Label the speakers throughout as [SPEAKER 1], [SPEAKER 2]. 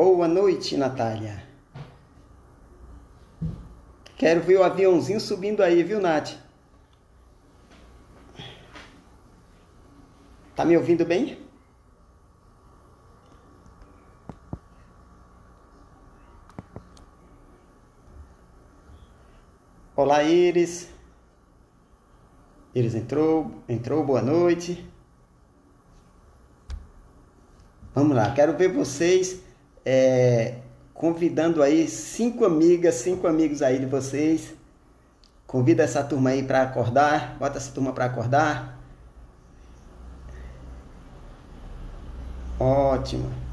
[SPEAKER 1] Boa noite, Natália. Quero ver o aviãozinho subindo aí, viu, Nath? Tá me ouvindo bem? Olá, Iris. Iris entrou, boa noite. Vamos lá, quero ver vocês convidando aí 5 amigos aí de vocês. Convida essa turma aí para acordar, bota essa turma para acordar. Ótimo.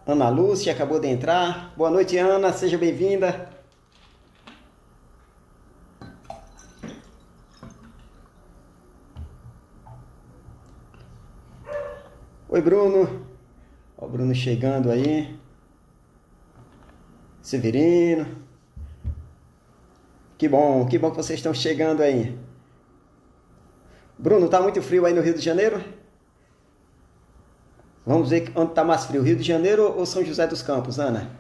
[SPEAKER 1] Ana Lúcia acabou de entrar. Boa noite, Ana, seja bem-vinda. Oi, Bruno. Ó, o Bruno chegando aí. Severino. Que bom que vocês estão chegando aí. Bruno, tá muito frio aí no Rio de Janeiro? Vamos ver onde tá mais frio, Rio de Janeiro ou São José dos Campos, Ana?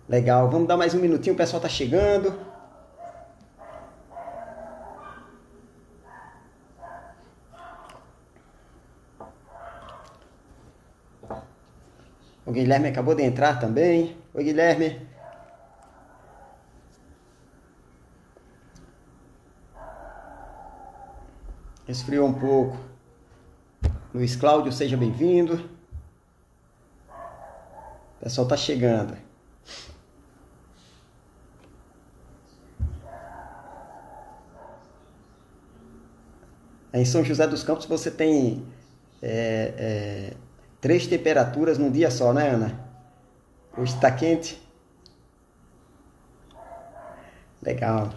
[SPEAKER 1] Legal, vamos dar mais um minutinho, o pessoal tá chegando. O Guilherme acabou de entrar também. Oi, Guilherme. Esfriou um pouco. Luiz Cláudio, seja bem-vindo. O pessoal tá chegando. Em São José dos Campos você tem 3 temperaturas num dia só, né, Ana? Hoje está quente. Legal.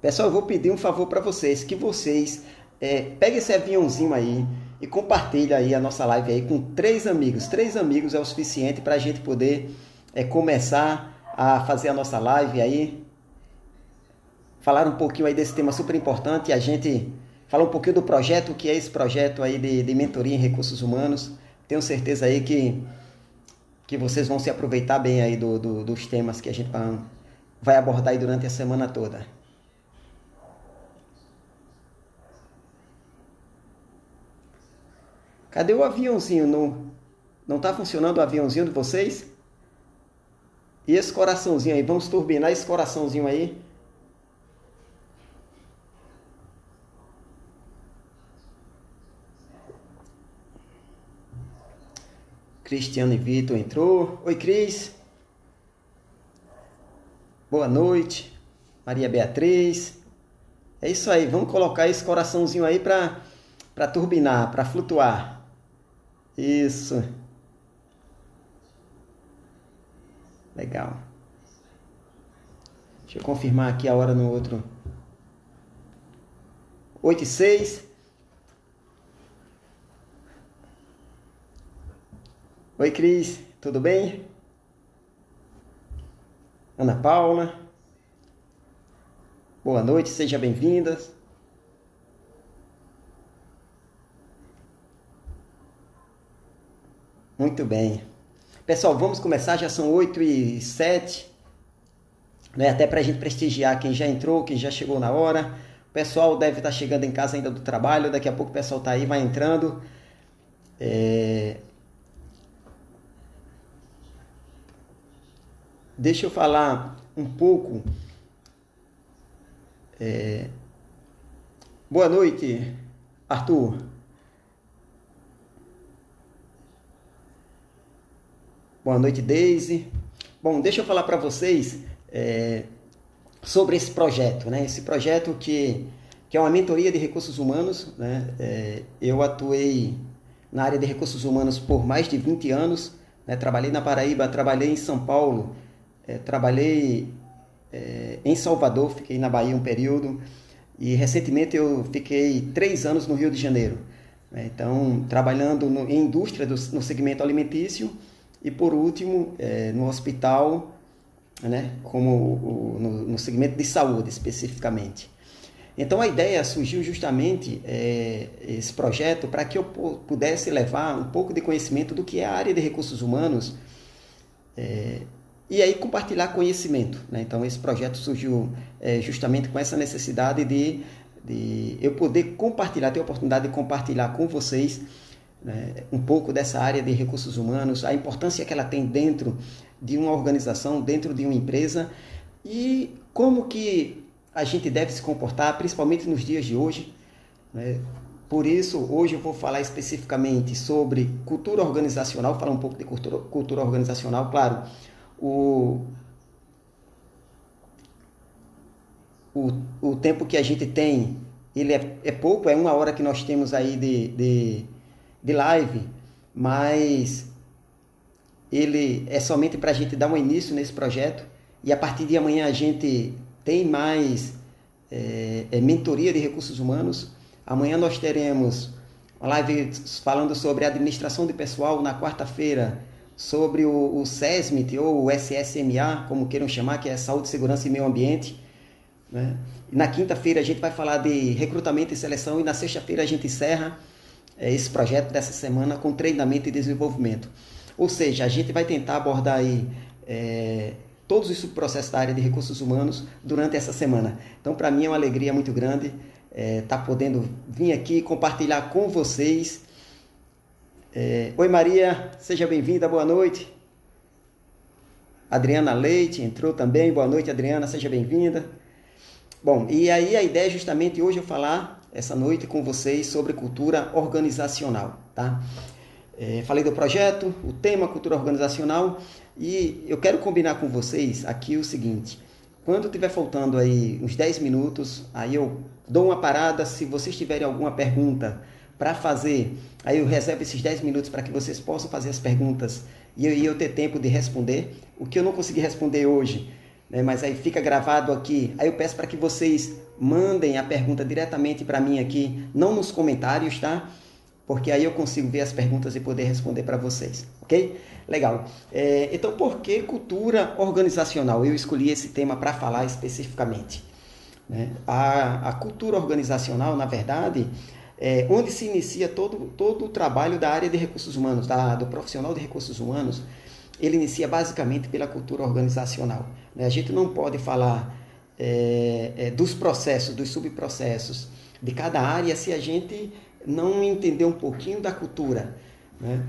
[SPEAKER 1] Pessoal, eu vou pedir um favor para vocês, que vocês peguem esse aviãozinho aí e compartilhem aí a nossa live aí com 3 amigos. 3 amigos é o suficiente para a gente poder começar a fazer a nossa live aí. Falar um pouquinho aí desse tema super importante, a gente falar um pouquinho do projeto, que é esse projeto aí de mentoria em recursos humanos. Tenho certeza aí que vocês vão se aproveitar bem aí dos temas que a gente vai abordar aí durante a semana toda. Cadê o aviãozinho? Não tá funcionando o aviãozinho de vocês? E esse coraçãozinho aí? Vamos turbinar esse coraçãozinho aí. Cristiano e Vitor entrou. Oi, Cris. Boa noite. Maria Beatriz. É isso aí. Vamos colocar esse coraçãozinho aí para turbinar, para flutuar. Isso. Legal. Deixa eu confirmar aqui a hora no outro. 8h06. Oi, Cris. Tudo bem? Ana Paula. Boa noite, seja bem-vinda. Muito bem. Pessoal, vamos começar, já são 8h07, né? Até para a gente prestigiar quem já entrou, quem já chegou na hora. O pessoal deve estar chegando em casa ainda do trabalho, daqui a pouco o pessoal está aí, vai entrando. Deixa eu falar um pouco. Boa noite, Arthur. Boa noite, Deise. Bom, deixa eu falar para vocês sobre esse projeto, né? Esse projeto que é uma mentoria de recursos humanos, né? Eu atuei na área de recursos humanos por mais de 20 anos, né? Trabalhei na Paraíba, trabalhei em São Paulo, trabalhei em Salvador, fiquei na Bahia um período, e recentemente eu fiquei 3 anos no Rio de Janeiro, né? Então, trabalhando em indústria no segmento alimentício e, por último, no hospital, né? Como no segmento de saúde, especificamente. Então, a ideia surgiu justamente, esse projeto, para que eu pudesse levar um pouco de conhecimento do que é a área de recursos humanos, e aí compartilhar conhecimento, né? Então, esse projeto surgiu justamente com essa necessidade de eu poder compartilhar, ter a oportunidade de compartilhar com vocês, né, um pouco dessa área de recursos humanos, a importância que ela tem dentro de uma organização, dentro de uma empresa, e como que a gente deve se comportar, principalmente nos dias de hoje, né? Por isso, hoje eu vou falar especificamente sobre cultura organizacional, falar um pouco de cultura organizacional, claro. O tempo que a gente tem, ele é pouco, é 1 hora que nós temos aí de live, mas ele é somente para a gente dar um início nesse projeto, e a partir de amanhã a gente tem mais mentoria de recursos humanos. Amanhã nós teremos uma live falando sobre administração de pessoal, na quarta-feira sobre o SESMIT ou o SSMA, como queiram chamar, que é Saúde, Segurança e Meio Ambiente, né? E na quinta-feira a gente vai falar de recrutamento e seleção, e na sexta-feira a gente encerra esse projeto dessa semana com treinamento e desenvolvimento. Ou seja, a gente vai tentar abordar aí todos os subprocessos da área de recursos humanos durante essa semana. Então, para mim é uma alegria muito grande estar podendo vir aqui compartilhar com vocês. Oi Maria, seja bem-vinda, boa noite. Adriana Leite entrou também, boa noite Adriana, seja bem-vinda. Bom, e aí a ideia é justamente hoje eu falar, essa noite, com vocês sobre cultura organizacional, tá? Falei do projeto, o tema cultura organizacional, e eu quero combinar com vocês aqui o seguinte: quando tiver faltando aí uns 10 minutos, aí eu dou uma parada. Se vocês tiverem alguma pergunta para fazer, aí eu reservo esses 10 minutos para que vocês possam fazer as perguntas e eu ter tempo de responder. O que eu não consegui responder hoje, né, mas aí fica gravado aqui, aí eu peço para que vocês mandem a pergunta diretamente para mim aqui, não nos comentários, tá? Porque aí eu consigo ver as perguntas e poder responder para vocês, ok? Legal. Então, por que cultura organizacional? Eu escolhi esse tema para falar especificamente, né? A cultura organizacional, na verdade, é onde se inicia todo o trabalho da área de recursos humanos, do profissional de recursos humanos. Ele inicia basicamente pela cultura organizacional, né? A gente não pode falar dos processos, dos subprocessos de cada área se a gente não entender um pouquinho da cultura, né?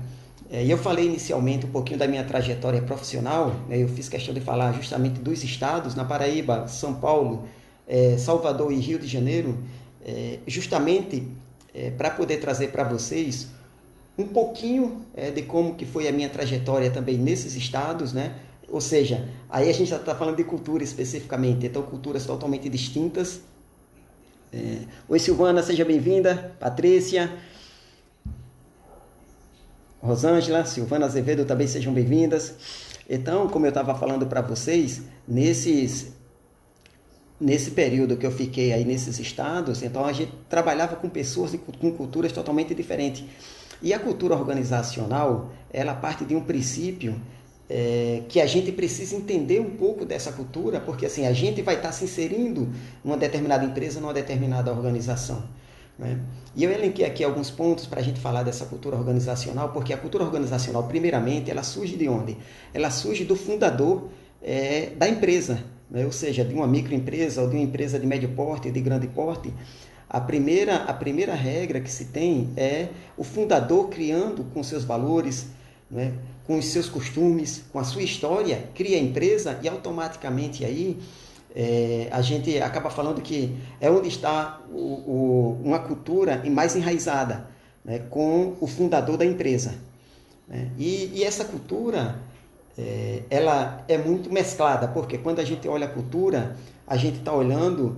[SPEAKER 1] E eu falei inicialmente um pouquinho da minha trajetória profissional, né? Eu fiz questão de falar justamente dos estados, na Paraíba, São Paulo, Salvador e Rio de Janeiro, justamente para poder trazer para vocês um pouquinho de como que foi a minha trajetória também nesses estados, né? Ou seja, aí a gente já está falando de cultura especificamente, então culturas totalmente distintas. Oi Silvana, seja bem-vinda. Patrícia, Rosângela, Silvana Azevedo também sejam bem-vindas. Então, como eu estava falando para vocês, nesse período que eu fiquei aí nesses estados, então a gente trabalhava com pessoas com culturas totalmente diferentes. E a cultura organizacional, ela parte de um princípio que a gente precisa entender um pouco dessa cultura, porque assim, a gente vai estar se inserindo numa determinada empresa, numa determinada organização, né? E eu elenquei aqui alguns pontos para a gente falar dessa cultura organizacional, porque a cultura organizacional, primeiramente, ela surge de onde? Ela surge do fundador da empresa, né? Ou seja, de uma microempresa ou de uma empresa de médio porte, de grande porte. A primeira regra que se tem é o fundador criando com seus valores, né, com os seus costumes, com a sua história, cria a empresa e automaticamente aí a gente acaba falando que é onde está uma cultura mais enraizada, né, com o fundador da empresa, né? E essa cultura ela é muito mesclada, porque quando a gente olha a cultura, a gente está olhando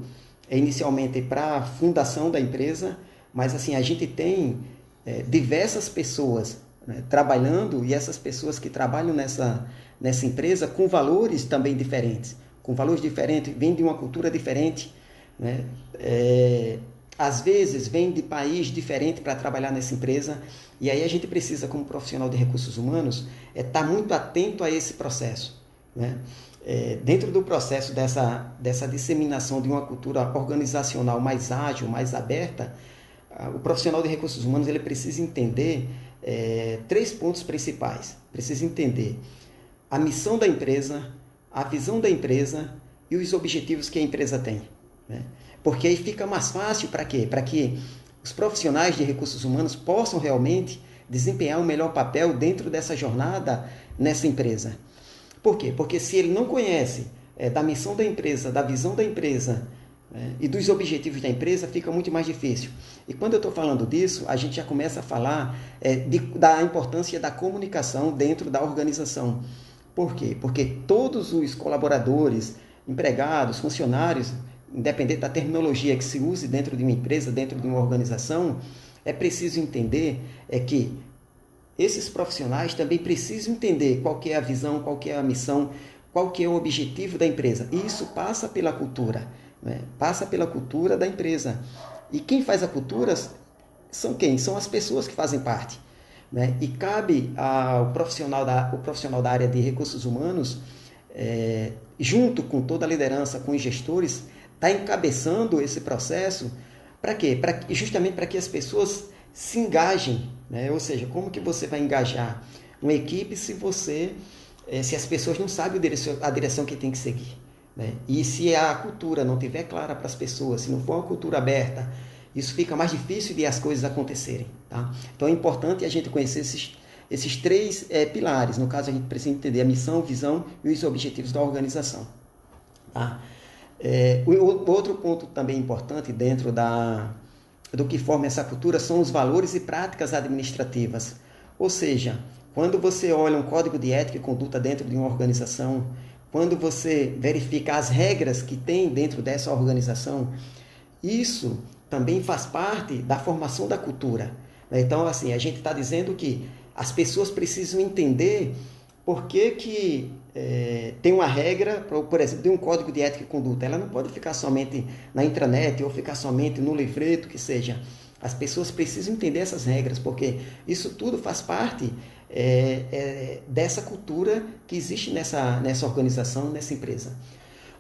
[SPEAKER 1] inicialmente para a fundação da empresa, mas assim, a gente tem diversas pessoas né, trabalhando, e essas pessoas que trabalham nessa empresa com valores também diferentes, vêm de uma cultura diferente, né? Às vezes vem de país diferente para trabalhar nessa empresa, e aí a gente precisa, como profissional de recursos humanos, estar muito atento a esse processo, né? Dentro do processo dessa disseminação de uma cultura organizacional mais ágil, mais aberta, o profissional de recursos humanos ele precisa entender 3 pontos principais. Precisa entender a missão da empresa, a visão da empresa e os objetivos que a empresa tem, né? Porque aí fica mais fácil para quê? Para que os profissionais de recursos humanos possam realmente desempenhar um melhor papel dentro dessa jornada nessa empresa. Por quê? Porque se ele não conhece da missão da empresa, da visão da empresa, e dos objetivos da empresa, fica muito mais difícil. E quando eu estou falando disso, a gente já começa a falar da importância da comunicação dentro da organização. Por quê? Porque todos os colaboradores, empregados, funcionários, independente da terminologia que se use dentro de uma empresa, dentro de uma organização, é preciso entender que esses profissionais também precisam entender qual que é a visão, qual que é a missão, qual que é o objetivo da empresa. E isso passa pela cultura, né? Passa pela cultura da empresa. E quem faz a cultura são quem? São as pessoas que fazem parte, né? E cabe ao profissional da área de recursos humanos, junto com toda a liderança, com os gestores, está encabeçando esse processo para quê? Justamente para que as pessoas se engajem, né? Ou seja, como que você vai engajar uma equipe se as pessoas não sabem a direção que tem que seguir, né? E se a cultura não estiver clara para as pessoas, se não for uma cultura aberta, isso fica mais difícil de as coisas acontecerem, tá? Então é importante a gente conhecer esses 3 pilares. No caso, a gente precisa entender a missão, visão e os objetivos da organização, tá? O outro ponto também importante dentro do que forma essa cultura são os valores e práticas administrativas. Ou seja, quando você olha um código de ética e conduta dentro de uma organização, quando você verifica as regras que tem dentro dessa organização, isso também faz parte da formação da cultura. Então, assim, a gente está dizendo que as pessoas precisam entender por que tem uma regra, por exemplo, de um código de ética e conduta. Ela não pode ficar somente na intranet ou ficar somente no livreto, que seja. As pessoas precisam entender essas regras, porque isso tudo faz parte dessa cultura que existe nessa organização, nessa empresa.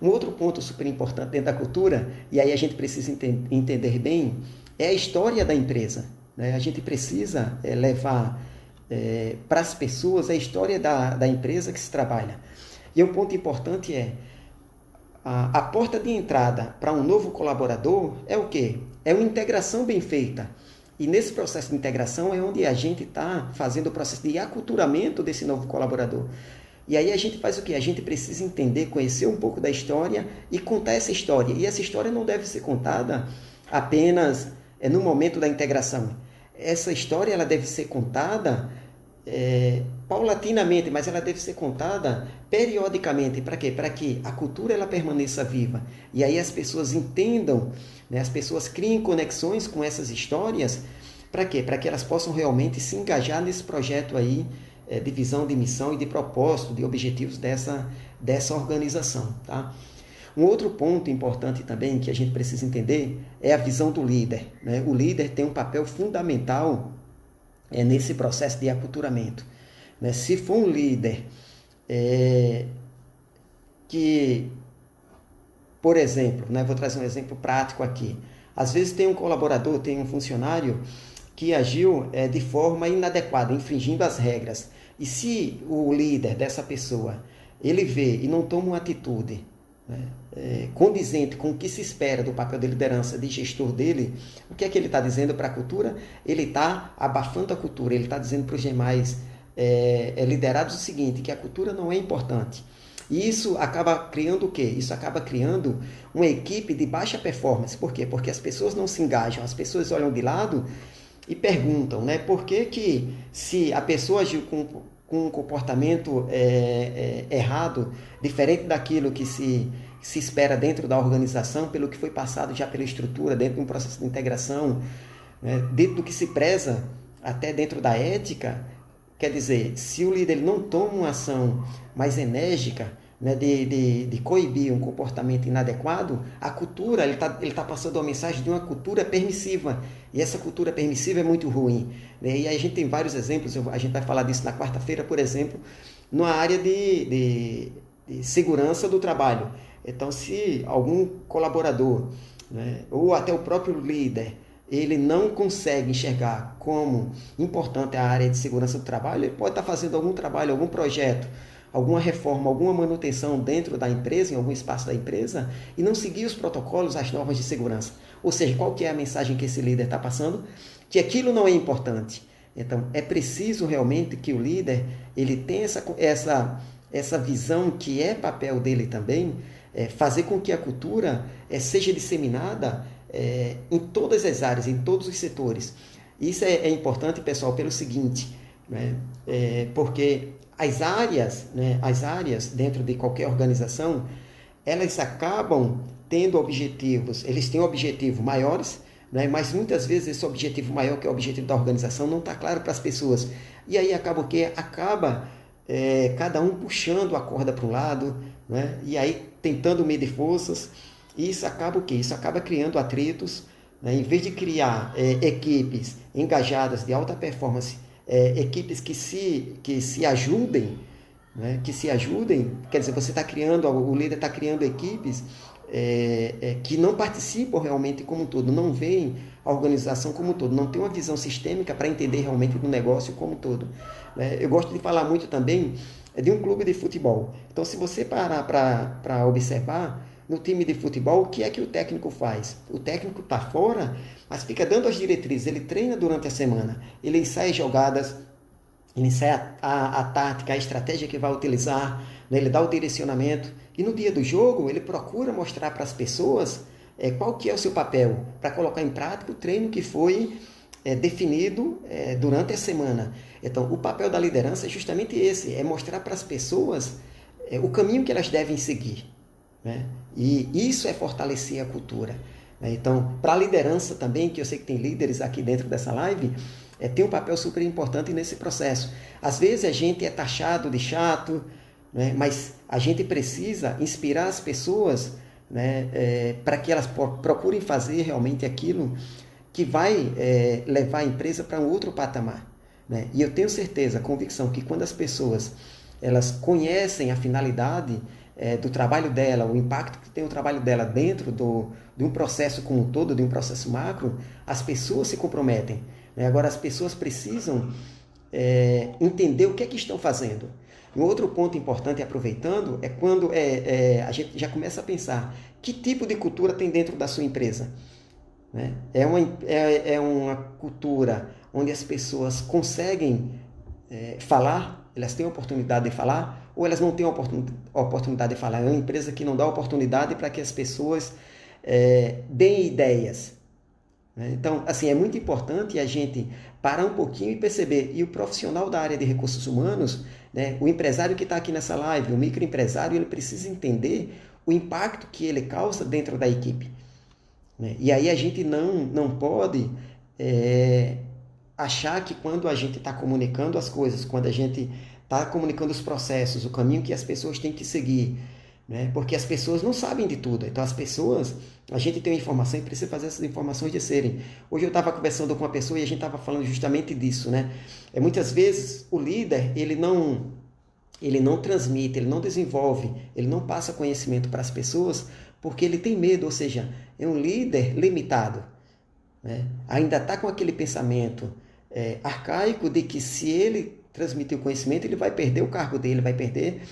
[SPEAKER 1] Um outro ponto super importante dentro da cultura, e aí a gente precisa entender bem, é a história da empresa, né? A gente precisa levar para as pessoas a história da empresa que se trabalha. E um ponto importante a porta de entrada para um novo colaborador é o quê? É uma integração bem feita. E nesse processo de integração é onde a gente está fazendo o processo de aculturamento desse novo colaborador. E aí a gente faz o quê? A gente precisa entender, conhecer um pouco da história e contar essa história. E essa história não deve ser contada apenas no momento da integração. Essa história ela deve ser contada paulatinamente, mas ela deve ser contada periodicamente. Para quê? Para que a cultura ela permaneça viva. E aí as pessoas entendam, né? As pessoas criem conexões com essas histórias. Para quê? Para que elas possam realmente se engajar nesse projeto aí de visão, de missão e de propósito, de objetivos dessa organização, tá? Um outro ponto importante também que a gente precisa entender é a visão do líder, né? O líder tem um papel fundamental nesse processo de aculturamento, né? Se for um líder que, por exemplo, né, vou trazer um exemplo prático aqui, às vezes tem um colaborador, tem um funcionário que agiu de forma inadequada, infringindo as regras. E se o líder dessa pessoa, ele vê e não toma uma atitude, né, condizente com o que se espera do papel de liderança, de gestor dele, o que é que ele está dizendo para a cultura? Ele está abafando a cultura, ele está dizendo para os demais liderados o seguinte, que a cultura não é importante. E isso acaba criando o quê? Isso acaba criando uma equipe de baixa performance. Por quê? Porque as pessoas não se engajam, as pessoas olham de lado e perguntam, né? Por que se a pessoa agiu com um comportamento errado, diferente daquilo que se espera dentro da organização, pelo que foi passado já pela estrutura, dentro de um processo de integração, né? Dentro do que se preza, até dentro da ética, Quer dizer, se o líder não toma uma ação mais enérgica, né, de coibir um comportamento inadequado, a cultura, ele tá passando uma mensagem de uma cultura permissiva. E essa cultura permissiva é muito ruim. Né? E aí a gente tem vários exemplos, a gente vai falar disso na quarta-feira, por exemplo, numa área de segurança do trabalho. Então, se algum colaborador, né, ou até o próprio líder, ele não consegue enxergar como importante a área de segurança do trabalho, ele pode estar fazendo algum trabalho, algum projeto, alguma reforma, alguma manutenção dentro da empresa, em algum espaço da empresa, e não seguir os protocolos, as normas de segurança. Ou seja, qual que é a mensagem que esse líder está passando? Que aquilo não é importante. Então, é preciso realmente que o líder ele tenha essa visão que é papel dele também, fazer com que a cultura seja disseminada em todas as áreas, em todos os setores. Isso é importante, pessoal, pelo seguinte, né? Porque as áreas dentro de qualquer organização, elas acabam tendo objetivos, eles têm objetivos maiores, né? Mas muitas vezes esse objetivo maior, que é o objetivo da organização, não está claro para as pessoas. E aí acaba cada um puxando a corda para um lado, né? E aí tentando medir forças, e isso acaba o quê? Isso acaba criando atritos, né? Em vez de criar equipes engajadas de alta performance, equipes que se ajudem, né? Que se ajudem, quer dizer, o líder está criando equipes que não participam realmente como um todo, não veem a organização como um todo, não tem uma visão sistêmica para entender realmente do negócio como um todo. Eu gosto de falar muito também de um clube de futebol. Então, se você parar para observar, no time de futebol, o que é que o técnico faz? O técnico está fora, mas fica dando as diretrizes, ele treina durante a semana, ele ensaia jogadas, ele ensaia a tática, a estratégia que vai utilizar, né? Ele dá o direcionamento, e no dia do jogo ele procura mostrar para as pessoas qual que é o seu papel, para colocar em prática o treino que foi definido durante a semana. Então, o papel da liderança é justamente esse, é mostrar para as pessoas o caminho que elas devem seguir. Né? E isso é fortalecer a cultura. Né? Então, para a liderança também, que eu sei que tem líderes aqui dentro dessa live, tem um papel super importante nesse processo. Às vezes a gente é taxado de chato, né? Mas a gente precisa inspirar as pessoas, né? Para que elas procurem fazer realmente aquilo que vai levar a empresa para um outro patamar. Né? E eu tenho certeza, convicção, que quando as pessoas elas conhecem a finalidade do trabalho dela, o impacto que tem o trabalho dela dentro de um processo como um todo, de um processo macro, as pessoas se comprometem. Né? Agora, as pessoas precisam entender o que é que estão fazendo. Um outro ponto importante, aproveitando, é quando a gente já começa a pensar que tipo de cultura tem dentro da sua empresa. Né? É uma cultura onde as pessoas conseguem falar, elas têm a oportunidade de falar, ou elas não têm a oportunidade de falar. É uma empresa que não dá oportunidade para que as pessoas deem ideias. Né? Então, assim, é muito importante a gente parar um pouquinho e perceber. E o profissional da área de recursos humanos, né, o empresário que está aqui nessa live, o microempresário, ele precisa entender o impacto que ele causa dentro da equipe. Né? E aí a gente não pode achar que quando a gente está comunicando as coisas, quando a gente está comunicando os processos, o caminho que as pessoas têm que seguir, né? Porque as pessoas não sabem de tudo. Então a gente tem uma informação e precisa fazer essas informações descerem. Hoje eu estava conversando com uma pessoa e a gente estava falando justamente disso, né? Muitas vezes o líder, ele não transmite, ele não desenvolve, ele não passa conhecimento para as pessoas porque ele tem medo, ou seja, é um líder limitado. Né? Ainda está com aquele pensamento arcaico de que se ele transmitir o conhecimento, ele vai perder o cargo dele, vai perder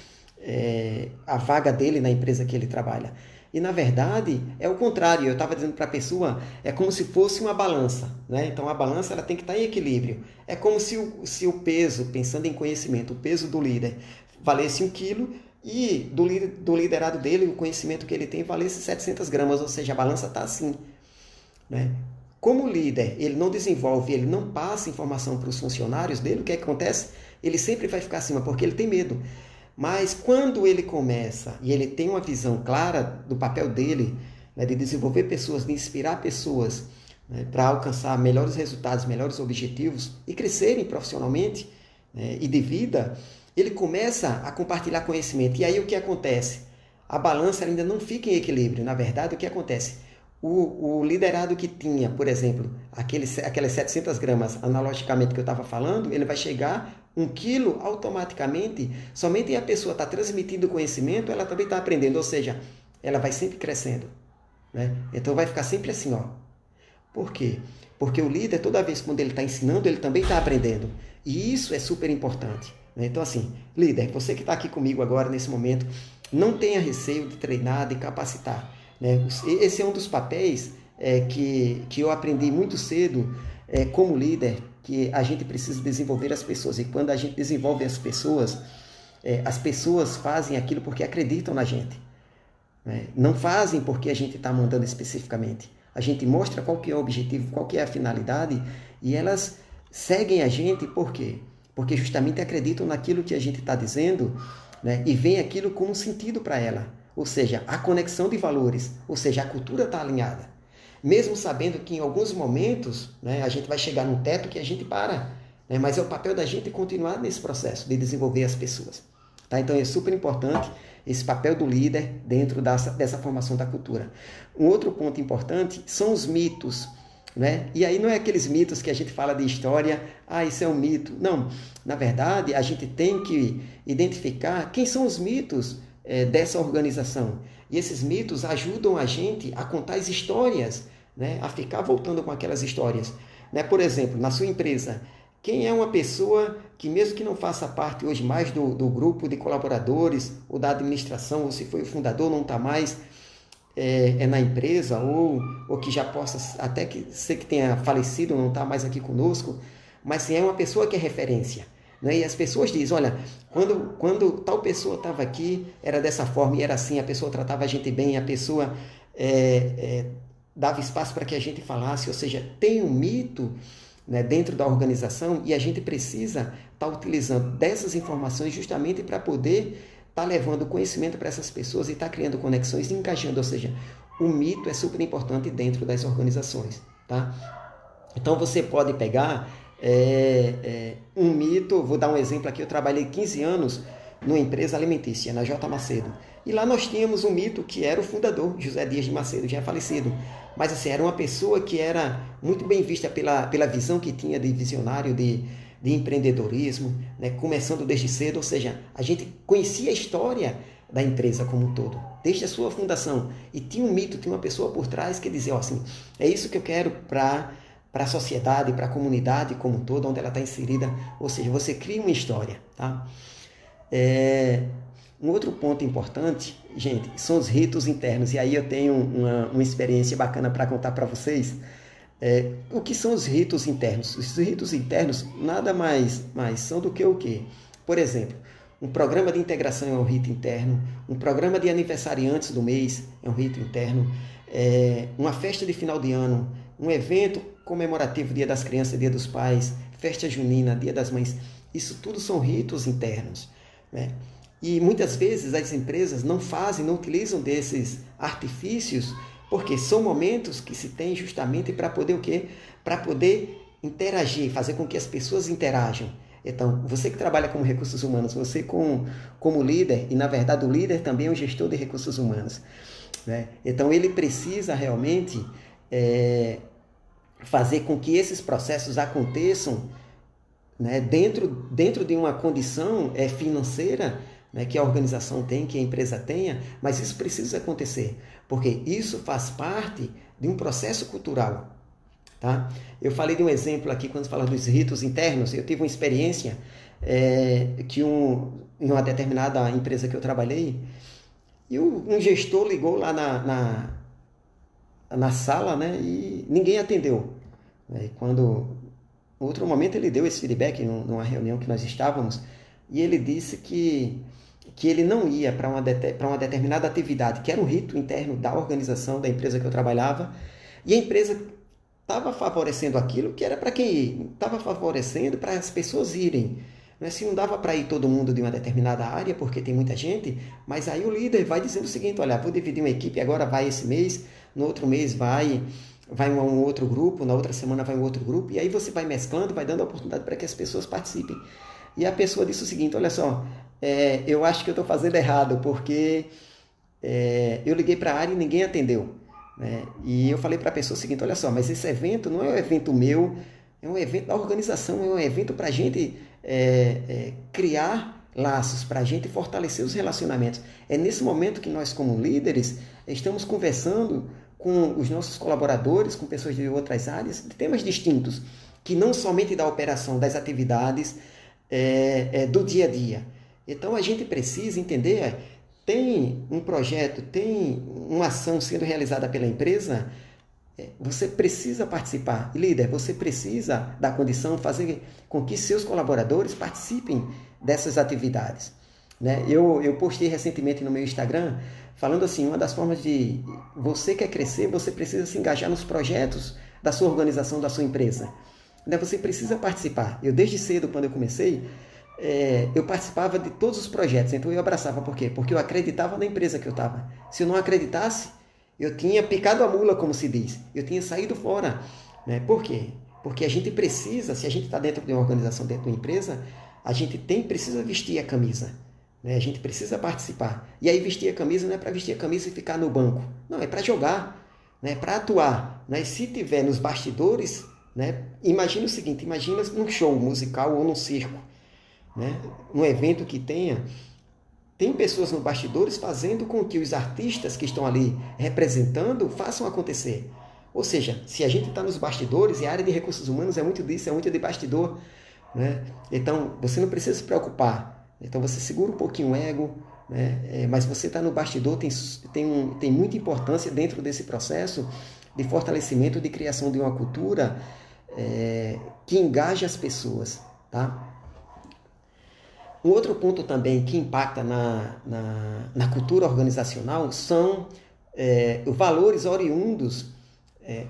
[SPEAKER 1] a vaga dele na empresa que ele trabalha. E, na verdade, é o contrário. Eu estava dizendo para a pessoa, é como se fosse uma balança. Né? Então, a balança ela tem que estar em equilíbrio. É como se o peso, pensando em conhecimento, o peso do líder valesse 1 quilo e do liderado dele, o conhecimento que ele tem, valesse 700 gramas. Ou seja, a balança está assim. Né? Como o líder ele não desenvolve, ele não passa informação para os funcionários dele, o que acontece? Ele sempre vai ficar acima, porque ele tem medo. Mas quando ele começa e ele tem uma visão clara do papel dele, né, de desenvolver pessoas, de inspirar pessoas, né, para alcançar melhores resultados, melhores objetivos e crescerem profissionalmente, né, e de vida, ele começa a compartilhar conhecimento. E aí o que acontece? A balança ainda não fica em equilíbrio. Na verdade, o que acontece? O liderado que tinha, por exemplo, aquelas 700 gramas, analogicamente que eu estava falando, ele vai chegar 1 quilo automaticamente, somente a pessoa está transmitindo conhecimento, ela também está aprendendo, ou seja, ela vai sempre crescendo, né? Então vai ficar sempre assim, ó. Por quê? Porque o líder, toda vez quando ele está ensinando, ele também está aprendendo. E isso é super importante, né? Então assim, líder, você que está aqui comigo agora, nesse momento, não tenha receio de treinar, de capacitar, né? Esse é um dos papéis que eu aprendi muito cedo como líder, que a gente precisa desenvolver as pessoas. E quando a gente desenvolve as pessoas fazem aquilo porque acreditam na gente, né? Não fazem porque a gente está mandando especificamente. A gente mostra qual que é o objetivo, qual que é a finalidade, e elas seguem a gente por quê? Porque justamente acreditam naquilo que a gente está dizendo, né? E veem aquilo como sentido para ela. Ou seja, a conexão de valores, ou seja, a cultura está alinhada. Mesmo sabendo que em alguns momentos, né, a gente vai chegar num teto que a gente para, né? Mas é o papel da gente continuar nesse processo de desenvolver as pessoas. Tá? Então é super importante esse papel do líder dentro dessa formação da cultura. Um outro ponto importante são os mitos, né? E aí não é aqueles mitos que a gente fala de história, isso é um mito. Não, na verdade a gente tem que identificar quem são os mitos dessa organização. E esses mitos ajudam a gente a contar as histórias, né? A ficar voltando com aquelas histórias, né? Por exemplo, na sua empresa, quem é uma pessoa que, mesmo que não faça parte hoje mais do grupo de colaboradores ou da administração, ou se foi o fundador, não está mais na empresa, ou que já possa até que ser que tenha falecido, não está mais aqui conosco, mas sim é uma pessoa que é referência, né? E as pessoas dizem, olha, quando tal pessoa estava aqui, era dessa forma e era assim, a pessoa tratava a gente bem, a pessoa dava espaço para que a gente falasse, ou seja, tem um mito, né, dentro da organização, e a gente precisa estar utilizando dessas informações justamente para poder estar levando conhecimento para essas pessoas e estar criando conexões e engajando, ou seja, o mito é super importante dentro das organizações, tá? Então você pode pegar um mito, vou dar um exemplo aqui, eu trabalhei 15 anos numa empresa alimentícia, na J. Macedo, e lá nós tínhamos um mito que era o fundador, José Dias de Macedo, já falecido, mas assim, era uma pessoa que era muito bem vista pela visão que tinha de visionário, de empreendedorismo, né? Começando desde cedo, ou seja, a gente conhecia a história da empresa como um todo, desde a sua fundação, e tinha um mito, tinha uma pessoa por trás que dizia, assim, é isso que eu quero para a sociedade, para a comunidade como um todo, onde ela está inserida, ou seja, você cria uma história, tá? Um outro ponto importante, gente, são os ritos internos, e aí eu tenho uma experiência bacana para contar para vocês. O que são os ritos internos? Os ritos internos nada mais são do que o quê? Por exemplo, um programa de integração é um rito interno, um programa de aniversariantes do mês é um rito interno, uma festa de final de ano, um evento comemorativo, Dia das Crianças, Dia dos Pais, festa junina, Dia das Mães, isso tudo são ritos internos, né? E muitas vezes as empresas não utilizam desses artifícios, porque são momentos que se tem justamente para poder o quê? Para poder interagir, fazer com que as pessoas interajam. Então, você que trabalha como recursos humanos, você como líder, e na verdade o líder também é um gestor de recursos humanos, né? Então, ele precisa realmente fazer com que esses processos aconteçam, né, dentro de uma condição financeira, né, que a organização tem, que a empresa tenha, mas isso precisa acontecer, porque isso faz parte de um processo cultural. Tá? Eu falei de um exemplo aqui quando fala dos ritos internos. Eu tive uma experiência que em uma determinada empresa que eu trabalhei, e um gestor ligou lá na sala, né, e ninguém atendeu. E quando, em outro momento, ele deu esse feedback numa reunião que nós estávamos, e ele disse que ele não ia para uma determinada atividade, que era um rito interno da organização, da empresa que eu trabalhava, e a empresa estava favorecendo aquilo que era para quem ir, estava favorecendo para as pessoas irem. Se não dava para ir todo mundo de uma determinada área, porque tem muita gente, mas aí o líder vai dizendo o seguinte, olha, vou dividir uma equipe, agora vai esse mês, no outro mês vai um outro grupo, na outra semana vai um outro grupo, e aí você vai mesclando, vai dando a oportunidade para que as pessoas participem. E a pessoa disse o seguinte, olha só, eu acho que eu estou fazendo errado, porque eu liguei para a área e ninguém atendeu. Né? E eu falei para a pessoa o seguinte, olha só, mas esse evento não é um evento meu, é um evento da organização, é um evento para a gente criar laços, para a gente fortalecer os relacionamentos. É nesse momento que nós, como líderes, estamos conversando com os nossos colaboradores, com pessoas de outras áreas, de temas distintos, que não somente da operação, das atividades do dia a dia. Então a gente precisa entender, tem um projeto, tem uma ação sendo realizada pela empresa, você precisa participar. E líder, você precisa dar condição, fazer com que seus colaboradores participem dessas atividades. Né? Eu postei recentemente no meu Instagram, falando assim, uma das formas de você quer crescer, você precisa se engajar nos projetos da sua organização, da sua empresa. Né? Você precisa participar. Eu desde cedo, quando eu comecei, eu participava de todos os projetos, então eu abraçava. Por quê? Porque eu acreditava na empresa que eu estava. Se eu não acreditasse, eu tinha picado a mula, como se diz. Eu tinha saído fora. Né? Por quê? Porque a gente precisa, se a gente está dentro de uma organização, dentro de uma empresa, a gente precisa vestir a camisa. Né? A gente precisa participar. E aí vestir a camisa não é para vestir a camisa e ficar no banco. Não, é para jogar, né? Para atuar. Né? E se tiver nos bastidores, né? Imagina o seguinte, imagina num show musical ou num circo. Né? Um evento que tem pessoas nos bastidores fazendo com que os artistas que estão ali representando façam acontecer. Ou seja, se a gente está nos bastidores, e a área de recursos humanos é muito disso, é muito de bastidor. Né? Então, você não precisa se preocupar. Então, você segura um pouquinho o ego, né? Mas você está no bastidor, tem muita importância dentro desse processo de fortalecimento, de criação de uma cultura que engaje as pessoas. Tá? Um outro ponto também que impacta na cultura organizacional são valores oriundos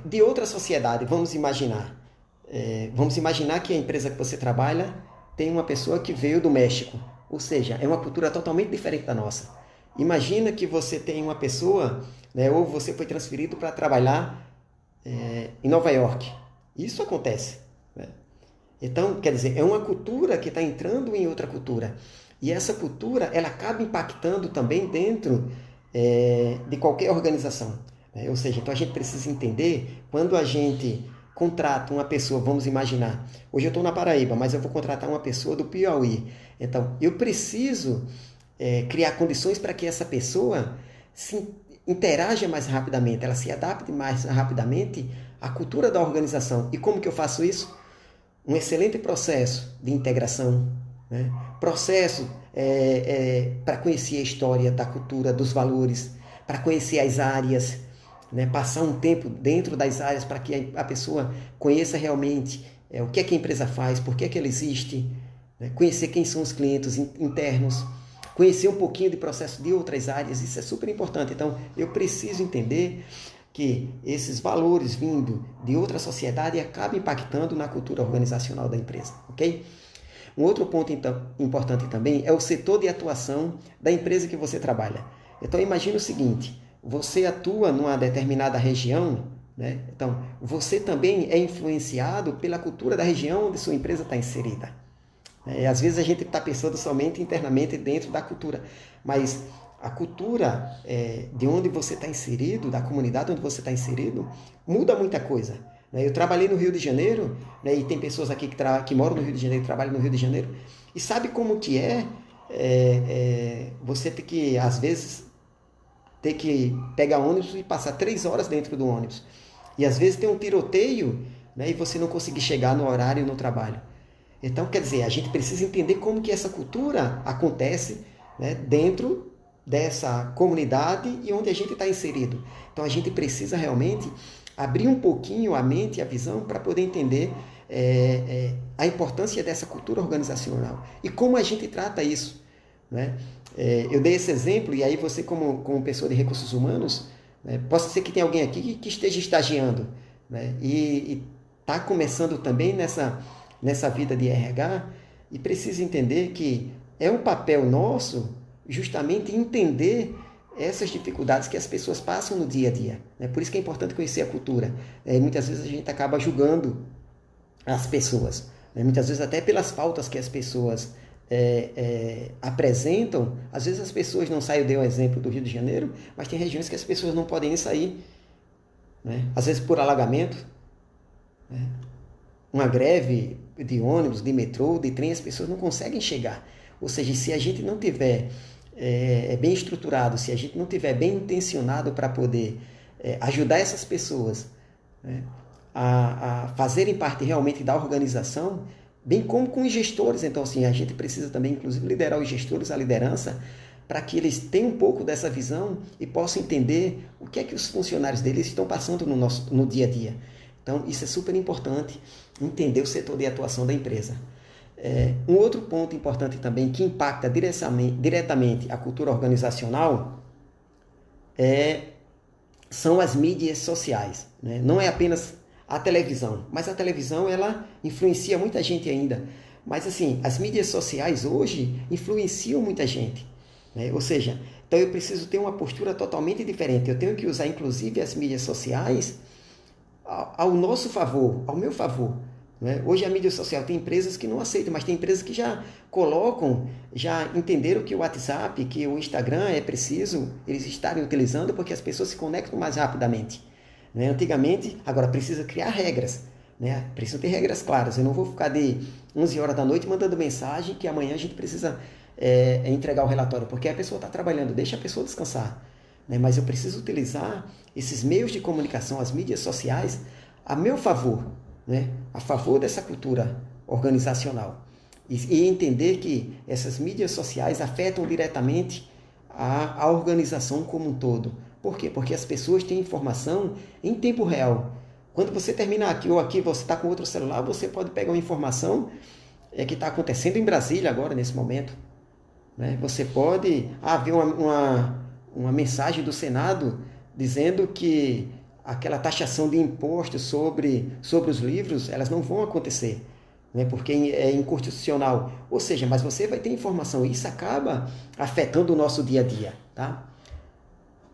[SPEAKER 1] de outra sociedade. Vamos imaginar que a empresa que você trabalha tem uma pessoa que veio do México, ou seja, é uma cultura totalmente diferente da nossa. Imagina que você tem uma pessoa, né, ou você foi transferido para trabalhar em Nova York. Isso acontece. Né? Então, quer dizer, é uma cultura que está entrando em outra cultura. E essa cultura, ela acaba impactando também dentro de qualquer organização. Né? Ou seja, então a gente precisa entender, quando a gente contrata uma pessoa, vamos imaginar, hoje eu estou na Paraíba, mas eu vou contratar uma pessoa do Piauí. Então, eu preciso criar condições para que essa pessoa se interaja mais rapidamente, ela se adapte mais rapidamente à cultura da organização. E como que eu faço isso? Um excelente processo de integração, né? Processo para conhecer a história da cultura, dos valores, para conhecer as áreas, né? Passar um tempo dentro das áreas para que a pessoa conheça realmente o que é que a empresa faz, por que é que ela existe, né? Conhecer quem são os clientes internos, conhecer um pouquinho de processo de outras áreas, isso é super importante. Então, eu preciso entender que esses valores vindo de outra sociedade acabam impactando na cultura organizacional da empresa, ok? Um outro ponto importante também é o setor de atuação da empresa que você trabalha. Então, imagine o seguinte, você atua numa determinada região, né? Então, você também é influenciado pela cultura da região onde sua empresa está inserida. Às vezes a gente está pensando somente internamente dentro da cultura, mas a cultura de onde você está inserido, da comunidade onde você está inserido, muda muita coisa. Eu trabalhei no Rio de Janeiro, e tem pessoas aqui que moram no Rio de Janeiro, trabalham no Rio de Janeiro, e sabe como que você ter que, às vezes, ter que pegar ônibus e passar 3 horas dentro do ônibus. E às vezes tem um tiroteio, e você não conseguir chegar no horário no trabalho. Então, quer dizer, a gente precisa entender como que essa cultura acontece, né, dentro dessa comunidade e onde a gente está inserido. Então, a gente precisa realmente abrir um pouquinho a mente e a visão para poder entender a importância dessa cultura organizacional e como a gente trata isso. Né? Eu dei esse exemplo, e aí você, como pessoa de recursos humanos, né, possa ser que tenha alguém aqui que esteja estagiando, né, e está começando também nessa vida de RH, e precisa entender que é um papel nosso justamente entender essas dificuldades que as pessoas passam no dia a dia. Né? Por isso que é importante conhecer a cultura. Muitas vezes a gente acaba julgando as pessoas. né? Muitas vezes até pelas pautas que as pessoas apresentam, às vezes as pessoas não saem, eu dei um exemplo do Rio de Janeiro, mas tem regiões que as pessoas não podem nem sair, né? Às vezes por alagamento, né? Uma greve de ônibus, de metrô, de trem, as pessoas não conseguem chegar. Ou seja, se a gente não tiver bem estruturado, se a gente não tiver bem intencionado para poder ajudar essas pessoas, né, a fazerem parte realmente da organização, bem como com os gestores. Então, assim, a gente precisa também, inclusive, liderar os gestores, a liderança, para que eles tenham um pouco dessa visão e possam entender o que é que os funcionários deles estão passando no dia a dia. Então, isso é super importante, entender o setor de atuação da empresa. Um outro ponto importante também, que impacta diretamente a cultura organizacional, são as mídias sociais, né? Não é apenas a televisão, mas a televisão ela influencia muita gente ainda. Mas assim, as mídias sociais hoje influenciam muita gente, né? Ou seja, então eu preciso ter uma postura totalmente diferente. Eu tenho que usar inclusive as mídias sociais ao nosso favor, ao meu favor, né? Hoje a mídia social tem empresas que não aceitam, mas tem empresas que já colocam, já entenderam que o WhatsApp, que o Instagram é preciso eles estarem utilizando porque as pessoas se conectam mais rapidamente, né? Antigamente, agora precisa criar regras, né? Precisa ter regras claras. Eu não vou ficar de 11 horas da noite mandando mensagem que amanhã a gente precisa entregar o relatório, porque a pessoa está trabalhando, deixa a pessoa descansar, né? Mas eu preciso utilizar esses meios de comunicação, as mídias sociais, a meu favor, né? A favor dessa cultura organizacional. E entender que essas mídias sociais afetam diretamente a organização como um todo. Por quê? Porque as pessoas têm informação em tempo real. Quando você termina aqui ou aqui, você está com outro celular, você pode pegar uma informação que está acontecendo em Brasília agora, nesse momento, né? Você pode ver uma mensagem do Senado dizendo que aquela taxação de impostos sobre os livros, elas não vão acontecer, né? Porque é inconstitucional. Ou seja, mas você vai ter informação e isso acaba afetando o nosso dia a dia, tá?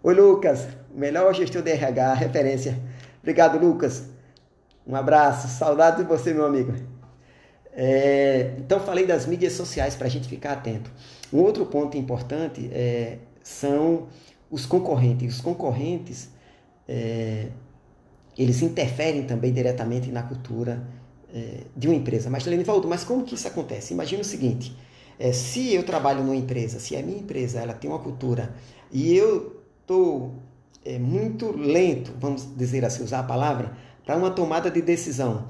[SPEAKER 1] Oi, Lucas, melhor gestor de RH, referência. Obrigado, Lucas. Um abraço, saudade de você, meu amigo. Então, falei das mídias sociais para a gente ficar atento. Um outro ponto importante são os concorrentes. Os concorrentes, eles interferem também diretamente na cultura de uma empresa. Mas, Lenivaldo, mas como que isso acontece? Imagina o seguinte, se eu trabalho numa empresa, se a minha empresa ela tem uma cultura e eu estou muito lento, vamos dizer assim, usar a palavra, para uma tomada de decisão,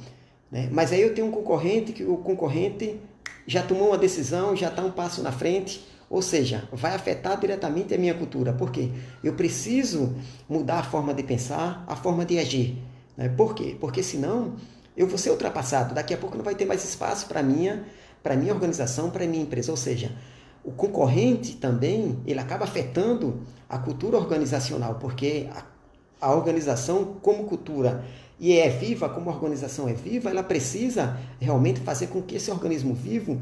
[SPEAKER 1] né? Mas aí eu tenho um concorrente que o concorrente já tomou uma decisão, já está um passo na frente, ou seja, vai afetar diretamente a minha cultura. Por quê? Eu preciso mudar a forma de pensar, a forma de agir, né? Por quê? Porque senão eu vou ser ultrapassado. Daqui a pouco não vai ter mais espaço para minha organização, para a minha empresa. Ou seja, o concorrente também ele acaba afetando a cultura organizacional, porque a organização como cultura e é viva, como a organização é viva, ela precisa realmente fazer com que esse organismo vivo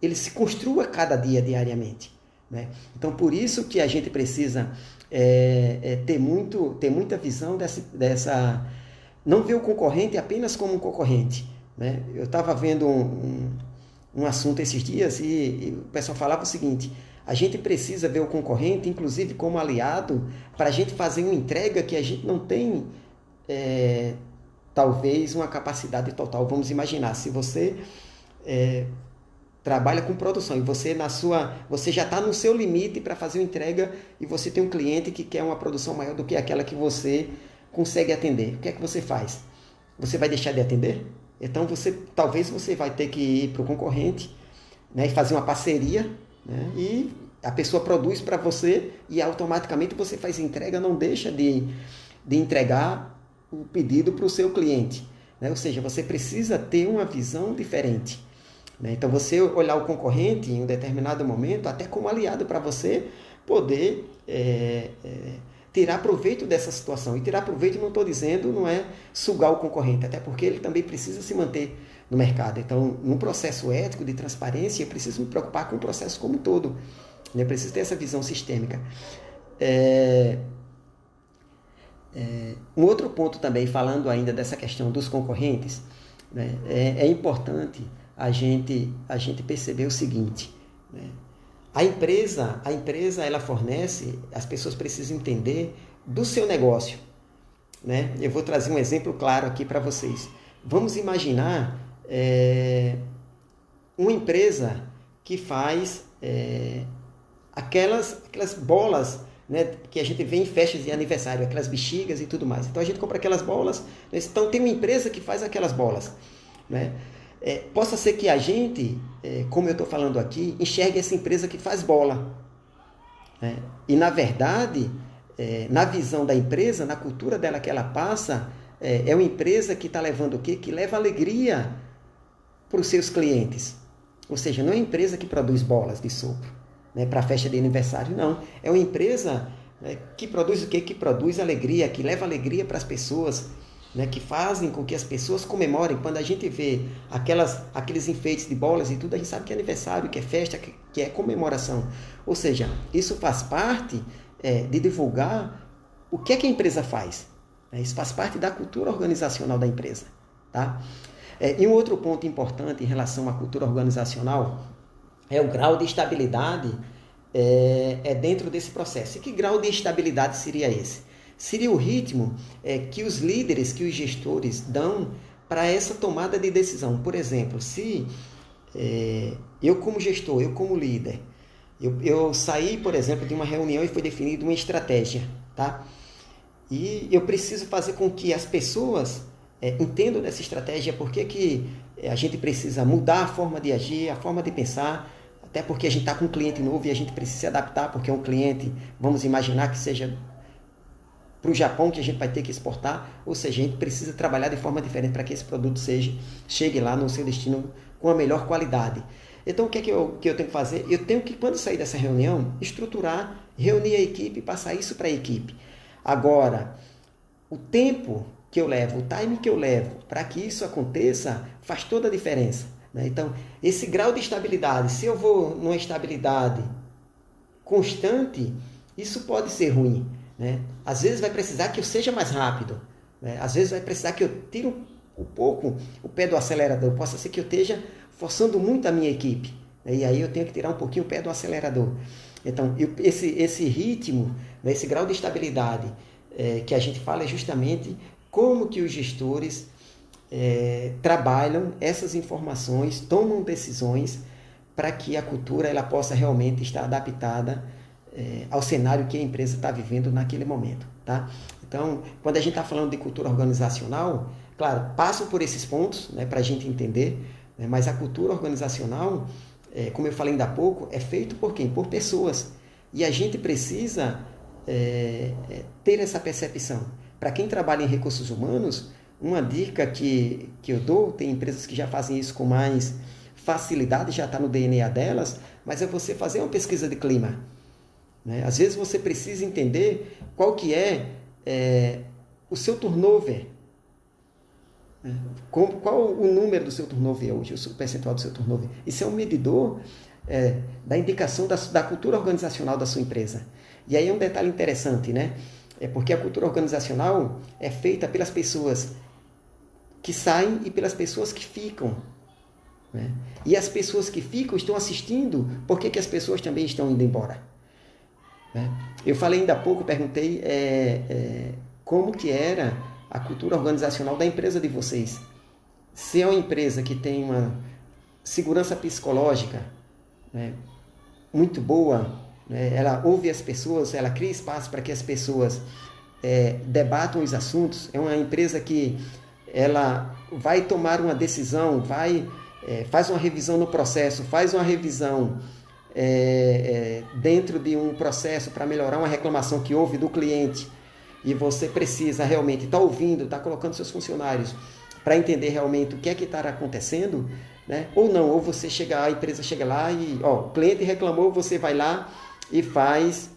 [SPEAKER 1] ele se construa cada dia, diariamente, né? Então, por isso que a gente precisa ter muita visão dessa não ver o concorrente apenas como um concorrente, né? Eu estava vendo um assunto esses dias e o pessoal falava o seguinte, a gente precisa ver o concorrente, inclusive, como aliado para a gente fazer uma entrega que a gente não tem, talvez, uma capacidade total. Vamos imaginar, se você trabalha com produção e você já está no seu limite para fazer uma entrega e você tem um cliente que quer uma produção maior do que aquela que você consegue atender. O que é que você faz? Você vai deixar de atender? Então, talvez você vai ter que ir para o concorrente, né, e fazer uma parceria, né, e a pessoa produz para você e automaticamente você faz entrega, não deixa de entregar o pedido para o seu cliente, né? Ou seja, você precisa ter uma visão diferente, né? Então, você olhar o concorrente em um determinado momento, até como aliado para você poder tirar proveito dessa situação. E tirar proveito, não estou dizendo, não é sugar o concorrente, até porque ele também precisa se manter no mercado. Então, num processo ético de transparência, eu preciso me preocupar com o processo como um todo. Eu preciso ter essa visão sistêmica. Um outro ponto também, falando ainda dessa questão dos concorrentes, né? É importante a gente perceber o seguinte, né? A empresa ela fornece, as pessoas precisam entender do seu negócio, né? Eu vou trazer um exemplo claro aqui para vocês. Vamos imaginar uma empresa que faz aquelas bolas, né, que a gente vê em festas de aniversário, aquelas bexigas e tudo mais. Então a gente compra aquelas bolas. Então tem uma empresa que faz aquelas bolas, né? Possa ser que a gente, como eu estou falando aqui, enxergue essa empresa que faz bola, né? E na verdade, na visão da empresa, na cultura dela que ela passa, é uma empresa que está levando o quê? Que leva alegria para os seus clientes. Ou seja, não é uma empresa que produz bolas de sopro, né, para a festa de aniversário, não. É uma empresa, né, que produz o quê? Que produz alegria, que leva alegria para as pessoas, né, que fazem com que as pessoas comemorem. Quando a gente vê aqueles enfeites de bolas e tudo, a gente sabe que é aniversário, que é festa, que é comemoração. Ou seja, isso faz parte de divulgar o que é que a empresa faz. Isso faz parte da cultura organizacional da empresa. Tá? E um outro ponto importante em relação à cultura organizacional é o grau de estabilidade dentro desse processo. E que grau de estabilidade seria esse? Seria o ritmo que os líderes, que os gestores dão para essa tomada de decisão. Por exemplo, se eu como gestor, eu como líder, eu saí, por exemplo, de uma reunião e foi definida uma estratégia, tá? E eu preciso fazer com que as pessoas entendam dessa estratégia, por que a gente precisa mudar a forma de agir, a forma de pensar, até porque a gente está com um cliente novo e a gente precisa se adaptar, porque é um cliente, vamos imaginar que seja para o Japão, que a gente vai ter que exportar, ou seja, a gente precisa trabalhar de forma diferente para que esse produto chegue lá no seu destino com a melhor qualidade. Então, o que é que eu tenho que fazer? Eu tenho que, quando sair dessa reunião, estruturar, reunir a equipe e passar isso para a equipe. Agora, o tempo que eu levo, o time que eu levo para que isso aconteça, faz toda a diferença, né? Então, esse grau de estabilidade, se eu vou numa estabilidade constante, isso pode ser ruim, né? Às vezes vai precisar que eu seja mais rápido, né? Às vezes vai precisar que eu tire um pouco o pé do acelerador. Possa ser que eu esteja forçando muito a minha equipe, né? E aí eu tenho que tirar um pouquinho o pé do acelerador. Então, esse ritmo, né, esse grau de estabilidade que a gente fala é justamente como que os gestores trabalham essas informações, tomam decisões para que a cultura ela possa realmente estar adaptada ao cenário que a empresa está vivendo naquele momento. Tá? Então, quando a gente está falando de cultura organizacional, claro, passam por esses pontos, né, para a gente entender, né, mas a cultura organizacional, como eu falei ainda há pouco, é feito por quem? Por pessoas. E a gente precisa ter essa percepção. Para quem trabalha em recursos humanos, uma dica que eu dou, tem empresas que já fazem isso com mais facilidade, já está no DNA delas, mas é você fazer uma pesquisa de clima, né? Às vezes você precisa entender qual que é o seu turnover, né? Qual o número do seu turnover hoje, o percentual do seu turnover. Isso é um medidor da indicação da cultura organizacional da sua empresa. E aí é um detalhe interessante, né? É porque a cultura organizacional é feita pelas pessoas que saem e pelas pessoas que ficam, né? E as pessoas que ficam estão assistindo, por que as pessoas também estão indo embora, né? Eu falei ainda há pouco, perguntei como que era a cultura organizacional da empresa de vocês. Se é uma empresa que tem uma segurança psicológica, né, muito boa, né, ela ouve as pessoas, ela cria espaço para que as pessoas debatam os assuntos, é uma empresa que ela vai tomar uma decisão, faz uma revisão no processo, faz uma revisão dentro de um processo para melhorar uma reclamação que houve do cliente, e você precisa realmente estar ouvindo, estar colocando seus funcionários para entender realmente o que é que está acontecendo, né? Ou não, ou a empresa chega lá e o cliente reclamou, você vai lá e faz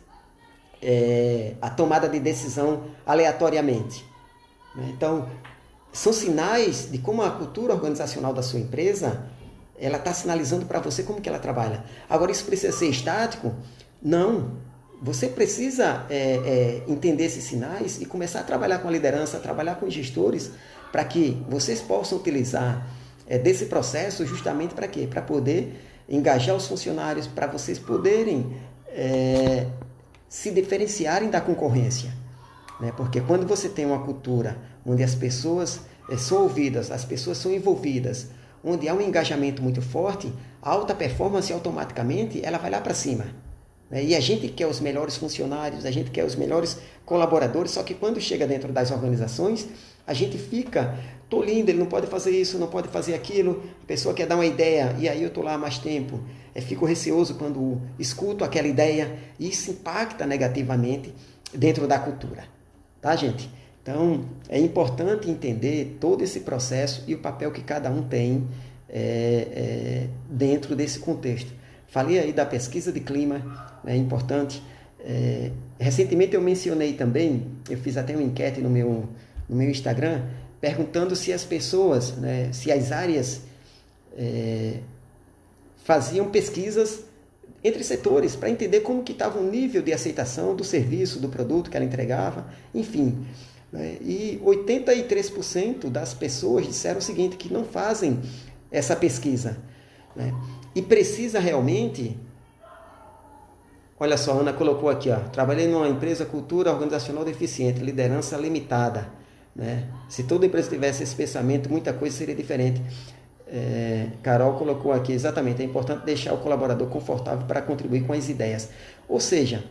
[SPEAKER 1] a tomada de decisão aleatoriamente, né? Então, são sinais de como a cultura organizacional da sua empresa ela está sinalizando para você como que ela trabalha. Agora, isso precisa ser estático? Não. Você precisa entender esses sinais e começar a trabalhar com a liderança, a trabalhar com os gestores para que vocês possam utilizar desse processo justamente para quê? Para poder engajar os funcionários, para vocês poderem se diferenciarem da concorrência. Né? Porque quando você tem uma cultura onde as pessoas são ouvidas, as pessoas são envolvidas, onde há um engajamento muito forte, a alta performance automaticamente ela vai lá para cima. Né? E a gente quer os melhores funcionários, a gente quer os melhores colaboradores, só que quando chega dentro das organizações, a gente fica tolindo, ele não pode fazer isso, não pode fazer aquilo, a pessoa quer dar uma ideia, e aí eu estou lá há mais tempo, fico receoso quando escuto aquela ideia, e isso impacta negativamente dentro da cultura. Tá, gente? Então, é importante entender todo esse processo e o papel que cada um tem dentro desse contexto. Falei aí da pesquisa de clima, é importante. Recentemente eu mencionei também, eu fiz até uma enquete no meu Instagram, perguntando se as pessoas, né, se as áreas faziam pesquisas entre setores para entender como que estava o nível de aceitação do serviço, do produto que ela entregava, enfim. E 83% das pessoas disseram o seguinte, que não fazem essa pesquisa. Né? E precisa realmente... Olha só, a Ana colocou aqui, ó, trabalhei numa empresa cultura organizacional deficiente, liderança limitada. Né? Se toda empresa tivesse esse pensamento, muita coisa seria diferente. Carol colocou aqui, exatamente, é importante deixar o colaborador confortável para contribuir com as ideias. Ou seja,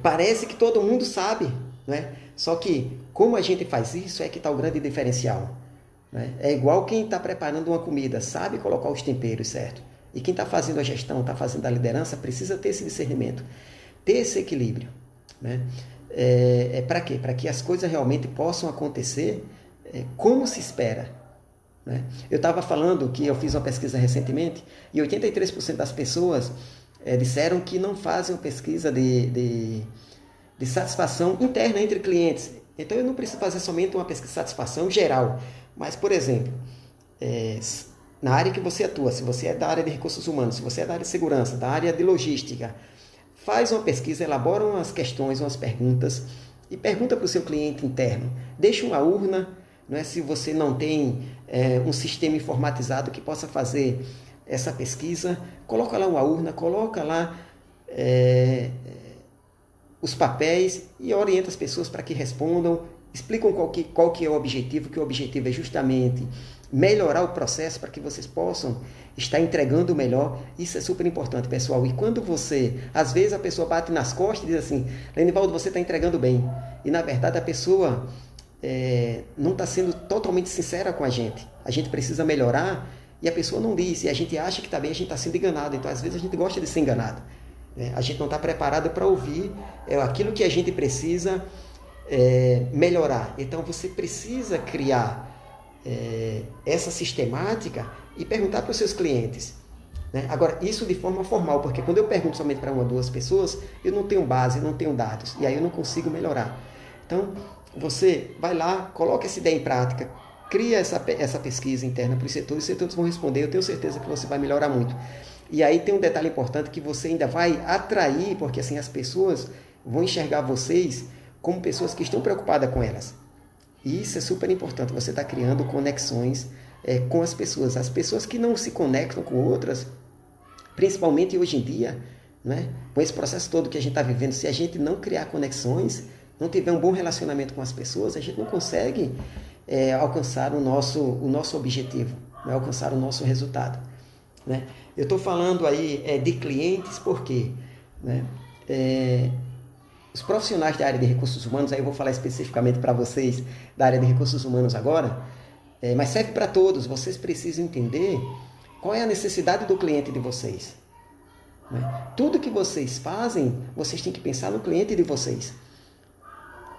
[SPEAKER 1] parece que todo mundo sabe, né? Só que como a gente faz isso é que está o grande diferencial. Né? É igual quem está preparando uma comida, sabe colocar os temperos, certo? E quem está fazendo a gestão, está fazendo a liderança, precisa ter esse discernimento, ter esse equilíbrio. Né? Para quê? Para que as coisas realmente possam acontecer como se espera. Né? Eu estava falando que eu fiz uma pesquisa recentemente e 83% das pessoas disseram que não fazem uma pesquisa de satisfação interna entre clientes. Então eu não preciso fazer somente uma pesquisa de satisfação geral, mas, por exemplo, na área que você atua, se você é da área de recursos humanos, se você é da área de segurança, da área de logística, faz uma pesquisa, elabora umas questões, umas perguntas e pergunta para o seu cliente interno. Deixa uma urna, não é? Se você não tem um sistema informatizado que possa fazer essa pesquisa, coloca lá uma urna, coloca lá os papéis e orienta as pessoas para que respondam, explicam qual que é o objetivo, que o objetivo é justamente melhorar o processo para que vocês possam estar entregando o melhor. Isso é super importante, pessoal. E quando às vezes a pessoa bate nas costas e diz assim, Lenivaldo, você está entregando bem. E na verdade a pessoa não está sendo totalmente sincera com a gente. A gente precisa melhorar e a pessoa não diz. E a gente acha que está bem, a gente está sendo enganado. Então às vezes a gente gosta de ser enganado. A gente não está preparado para ouvir aquilo que a gente precisa melhorar. Então você precisa criar essa sistemática e perguntar para os seus clientes. Né? Agora, isso de forma formal, porque quando eu pergunto somente para uma ou duas pessoas, eu não tenho base, eu não tenho dados, e aí eu não consigo melhorar. Então, você vai lá, coloca essa ideia em prática, cria essa pesquisa interna para os setores vão responder, eu tenho certeza que você vai melhorar muito. E aí tem um detalhe importante que você ainda vai atrair, porque assim as pessoas vão enxergar vocês como pessoas que estão preocupadas com elas. E isso é super importante, você está criando conexões com as pessoas que não se conectam com outras, principalmente hoje em dia, né? Com esse processo todo que a gente está vivendo, se a gente não criar conexões, não tiver um bom relacionamento com as pessoas, a gente não consegue alcançar o nosso objetivo, né? Alcançar o nosso resultado. Né? Eu estou falando aí de clientes porque os profissionais da área de recursos humanos, aí eu vou falar especificamente para vocês da área de recursos humanos agora, mas serve para todos, vocês precisam entender qual é a necessidade do cliente de vocês. Né? Tudo que vocês fazem, vocês têm que pensar no cliente de vocês.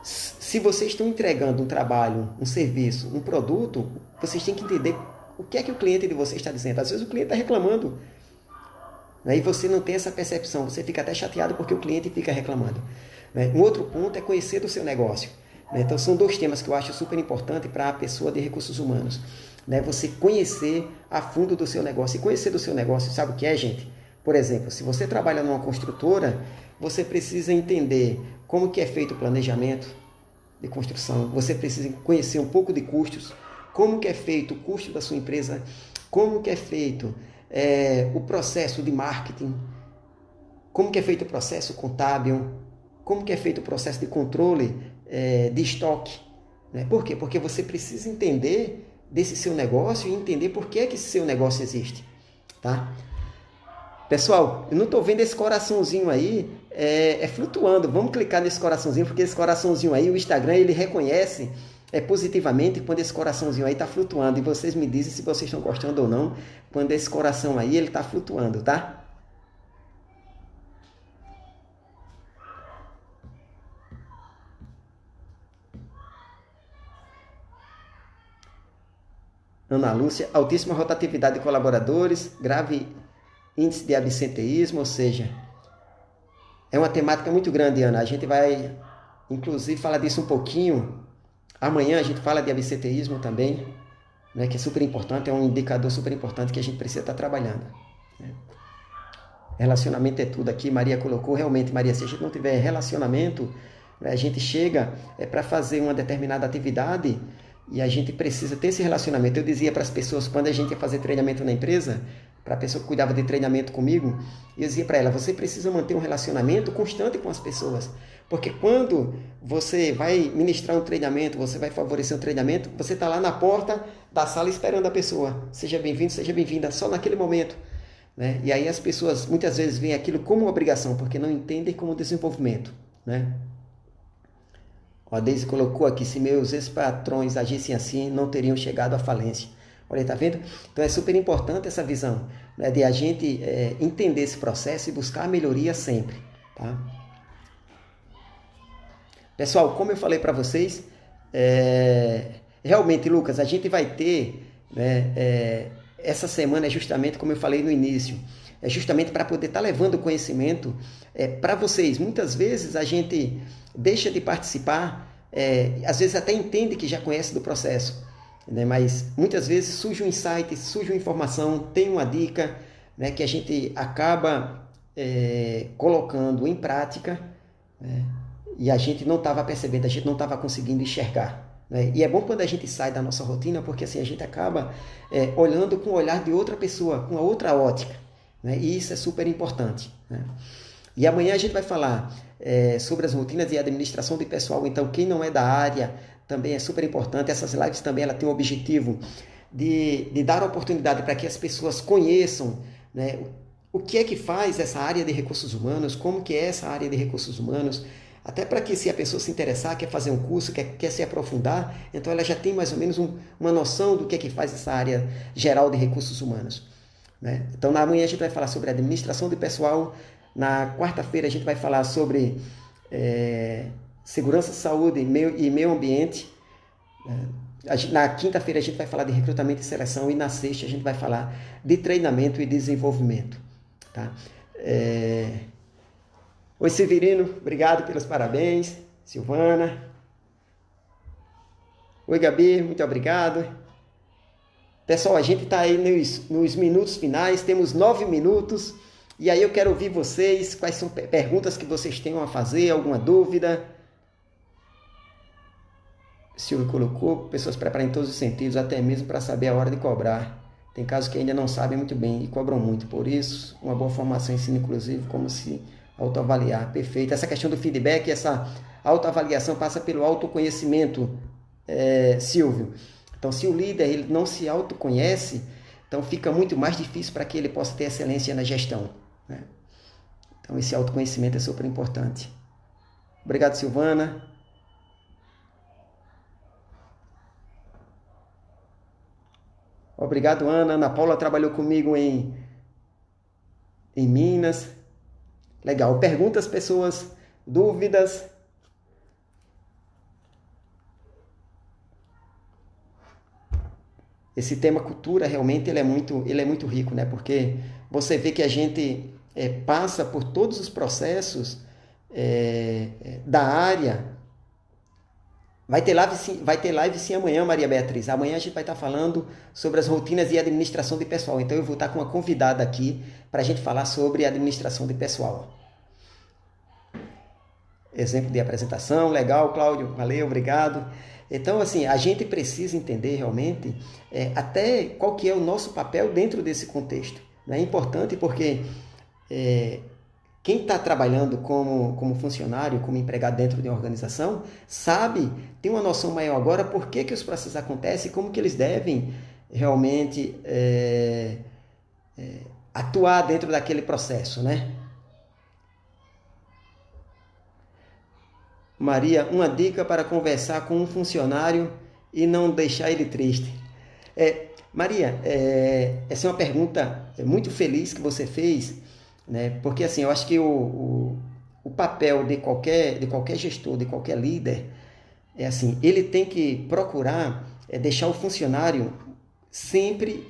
[SPEAKER 1] Se vocês estão entregando um trabalho, um serviço, um produto, vocês têm que entender o que é que o cliente de vocês está dizendo. Às vezes o cliente está reclamando, né? E você não tem essa percepção, você fica até chateado porque o cliente fica reclamando. Né? Um outro ponto é conhecer do seu negócio. Né? Então são dois temas que eu acho super importante para a pessoa de recursos humanos. Né? Você conhecer a fundo do seu negócio. E conhecer do seu negócio, sabe o que é, gente? Por exemplo, se você trabalha numa construtora, você precisa entender como que é feito o planejamento, de construção, você precisa conhecer um pouco de custos, como que é feito o custo da sua empresa, como que é feito o processo de marketing, como que é feito o processo contábil, como que é feito o processo de controle de estoque. Né? Por quê? Porque você precisa entender desse seu negócio e entender por que esse seu negócio existe. Tá? Pessoal, eu não estou vendo esse coraçãozinho aí flutuando. Vamos clicar nesse coraçãozinho, porque esse coraçãozinho aí, o Instagram, ele reconhece positivamente quando esse coraçãozinho aí está flutuando. E vocês me dizem se vocês estão gostando ou não, quando esse coração aí ele está flutuando, tá? Ana Lúcia, altíssima rotatividade de colaboradores, grave índice de absenteísmo, ou seja, é uma temática muito grande, Ana. A gente vai, inclusive, falar disso um pouquinho. Amanhã a gente fala de absenteísmo também, né, que é super importante, é um indicador super importante que a gente precisa estar trabalhando. Né? Relacionamento é tudo aqui, Maria colocou. Realmente, Maria, se a gente não tiver relacionamento, a gente chega para fazer uma determinada atividade e a gente precisa ter esse relacionamento. Eu dizia para as pessoas, quando a gente ia fazer treinamento na empresa, para a pessoa que cuidava de treinamento comigo, eu dizia para ela, você precisa manter um relacionamento constante com as pessoas. Porque quando você vai ministrar um treinamento, você vai favorecer um treinamento, você está lá na porta da sala esperando a pessoa. Seja bem-vindo, seja bem-vinda, só naquele momento. Né? E aí as pessoas muitas vezes veem aquilo como uma obrigação, porque não entendem como desenvolvimento. Né? A Deise colocou aqui, se meus ex-patrões agissem assim, não teriam chegado à falência. Olha, tá vendo? Então é super importante essa visão, né, de a gente entender esse processo e buscar a melhoria sempre. Tá? Pessoal, como eu falei para vocês, realmente, Lucas, a gente vai ter, né, essa semana, é justamente como eu falei no início, é justamente para poder estar levando o conhecimento para vocês. Muitas vezes a gente deixa de participar, às vezes até entende que já conhece do processo, né? Mas muitas vezes surge um insight, surge uma informação, tem uma dica, né, que a gente acaba colocando em prática, né, e a gente não estava percebendo, a gente não estava conseguindo enxergar. Né? E é bom quando a gente sai da nossa rotina, porque assim a gente acaba olhando com o olhar de outra pessoa, com a outra ótica. Né? E isso é super importante. Né? E amanhã a gente vai falar sobre as rotinas e administração de pessoal. Então, quem não é da área também é super importante. Essas lives também ela tem o objetivo de dar oportunidade para que as pessoas conheçam, né, o que é que faz essa área de recursos humanos, como que é essa área de recursos humanos, até para que se a pessoa se interessar, quer fazer um curso, quer se aprofundar, então ela já tem mais ou menos uma noção do que é que faz essa área geral de recursos humanos. Né? Então, na manhã a gente vai falar sobre administração de pessoal, na quarta-feira a gente vai falar sobre segurança, saúde e meio ambiente, na quinta-feira a gente vai falar de recrutamento e seleção e na sexta a gente vai falar de treinamento e desenvolvimento. Tá? Oi, Severino, obrigado pelos parabéns. Silvana. Oi, Gabi, muito obrigado. Pessoal, a gente está aí nos minutos finais, temos 9 minutos. E aí eu quero ouvir vocês, quais são perguntas que vocês tenham a fazer, alguma dúvida. Silvio colocou, pessoas preparam em todos os sentidos, até mesmo para saber a hora de cobrar. Tem casos que ainda não sabem muito bem e cobram muito. Por isso, uma boa formação ensina, inclusive, como se autoavaliar. Perfeito. Essa questão do feedback, essa autoavaliação passa pelo autoconhecimento, Silvio. Então, se o líder ele não se autoconhece, então fica muito mais difícil para que ele possa ter excelência na gestão. Né? Então, esse autoconhecimento é super importante. Obrigado, Silvana. Obrigado, Ana. Ana Paula trabalhou comigo em Minas. Legal. Perguntas, pessoas? Dúvidas? Esse tema cultura, realmente, ele é muito rico, né? Porque você vê que a gente passa por todos os processos da área. Vai ter live sim amanhã, Maria Beatriz. Amanhã a gente vai estar falando sobre as rotinas e administração de pessoal. Então eu vou estar com uma convidada aqui para a gente falar sobre administração de pessoal. exemplo de apresentação. Legal, Cláudio, valeu, obrigado. Então, assim, a gente precisa entender realmente até qual que é o nosso papel dentro desse contexto. É importante porque quem está trabalhando como funcionário, como empregado dentro de uma organização, sabe, tem uma noção maior agora por que os processos acontecem e como que eles devem realmente atuar dentro daquele processo, né? Maria, uma dica para conversar com um funcionário e não deixar ele triste. Maria, essa é uma pergunta muito feliz que você fez, né? Porque assim, eu acho que o papel de qualquer gestor, de qualquer líder, é assim, ele tem que procurar deixar o funcionário sempre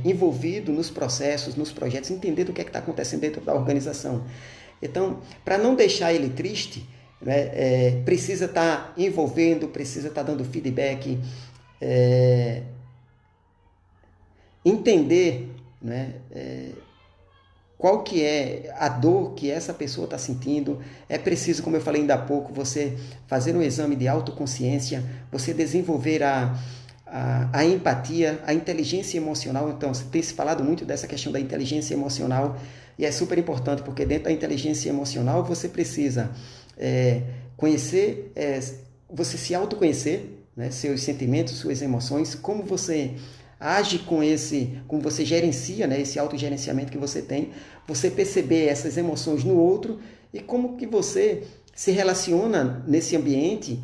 [SPEAKER 1] envolvido nos processos, nos projetos, entender do que está acontecendo dentro da organização. Então, para não deixar ele triste, né, precisa estar envolvendo, precisa estar dando feedback, entender, né, qual que é a dor que essa pessoa está sentindo. É preciso, como eu falei ainda há pouco, você fazer um exame de autoconsciência, você desenvolver a empatia, a inteligência emocional. Então, você tem se falado muito dessa questão da inteligência emocional, e é super importante, porque dentro da inteligência emocional você precisa conhecer, você se autoconhecer, né, seus sentimentos, suas emoções, como você age como você gerencia, né, esse autogerenciamento que você tem, você perceber essas emoções no outro e como que você se relaciona nesse ambiente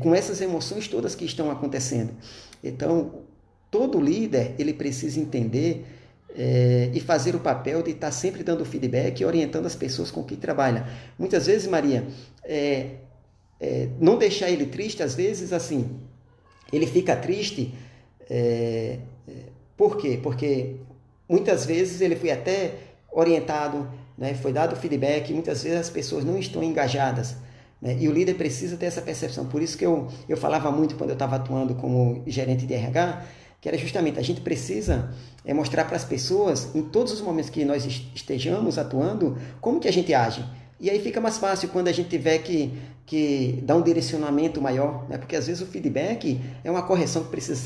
[SPEAKER 1] com essas emoções todas que estão acontecendo. Então, todo líder, ele precisa entender e fazer o papel de estar sempre dando feedback e orientando as pessoas com quem trabalha. Muitas vezes, Maria, não deixar ele triste, às vezes, assim, ele fica triste. Por quê? Porque muitas vezes ele foi até orientado, né, foi dado feedback, e muitas vezes as pessoas não estão engajadas, né, e o líder precisa ter essa percepção. Por isso que eu falava muito quando eu estava atuando como gerente de RH, que era justamente a gente precisa mostrar para as pessoas, em todos os momentos que nós estejamos atuando, como que a gente age. E aí fica mais fácil quando a gente tiver que dar um direcionamento maior, né? Porque às vezes o feedback é uma correção que precisa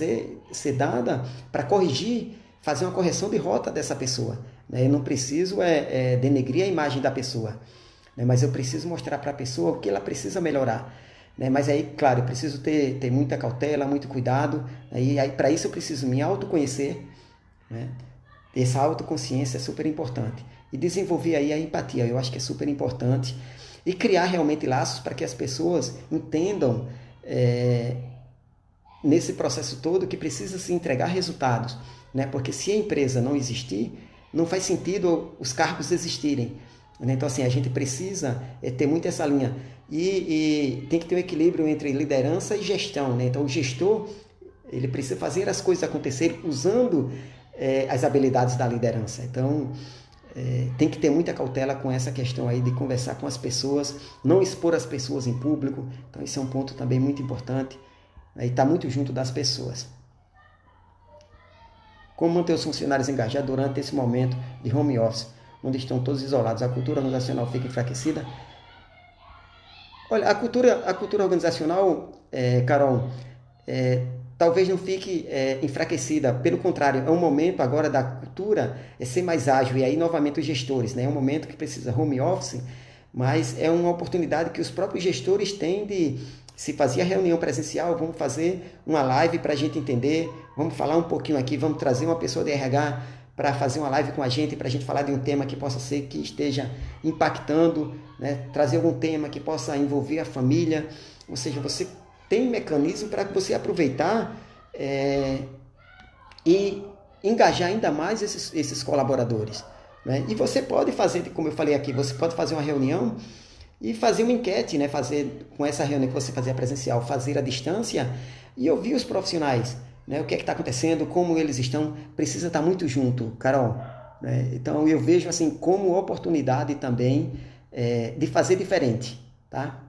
[SPEAKER 1] ser dada para corrigir, fazer uma correção de rota dessa pessoa, né? Eu não preciso denegrir a imagem da pessoa, né? Mas eu preciso mostrar para a pessoa o que ela precisa melhorar, né? Mas aí, claro, eu preciso ter muita cautela, muito cuidado, né? E aí, para isso eu preciso me autoconhecer, né? Essa autoconsciência é super importante. E desenvolver aí a empatia, eu acho que é super importante. E criar realmente laços para que as pessoas entendam nesse processo todo que precisa se entregar resultados, né? Porque se a empresa não existir, não faz sentido os cargos existirem, né? Então, assim, a gente precisa ter muito essa linha. E tem que ter um equilíbrio entre liderança e gestão, né? Então, o gestor, ele precisa fazer as coisas acontecerem usando as habilidades da liderança. Então, tem que ter muita cautela com essa questão aí de conversar com as pessoas, não expor as pessoas em público. Então, esse é um ponto também muito importante, né? E estar muito junto das pessoas. Como manter os funcionários engajados durante esse momento de home office, onde estão todos isolados? A cultura organizacional fica enfraquecida? Olha, a cultura organizacional, Carol, talvez não fique enfraquecida. Pelo contrário, é um momento agora da cultura ser mais ágil. E aí, novamente, os gestores, né? É um momento que precisa home office, mas é uma oportunidade que os próprios gestores têm de, se fazia reunião presencial, vamos fazer uma live para a gente entender, vamos falar um pouquinho aqui, vamos trazer uma pessoa de RH para fazer uma live com a gente, para a gente falar de um tema que possa ser, que esteja impactando, né? Trazer algum tema que possa envolver a família. Ou seja, você tem um mecanismo para você aproveitar e engajar ainda mais esses colaboradores, né? E você pode fazer, como eu falei aqui, você pode fazer uma reunião e fazer uma enquete, né? Fazer com essa reunião que você fazia presencial, fazer à distância e ouvir os profissionais, né? O que é que está acontecendo, como eles estão, precisa estar muito junto, Carol, né? Então eu vejo assim como oportunidade também de fazer diferente, tá?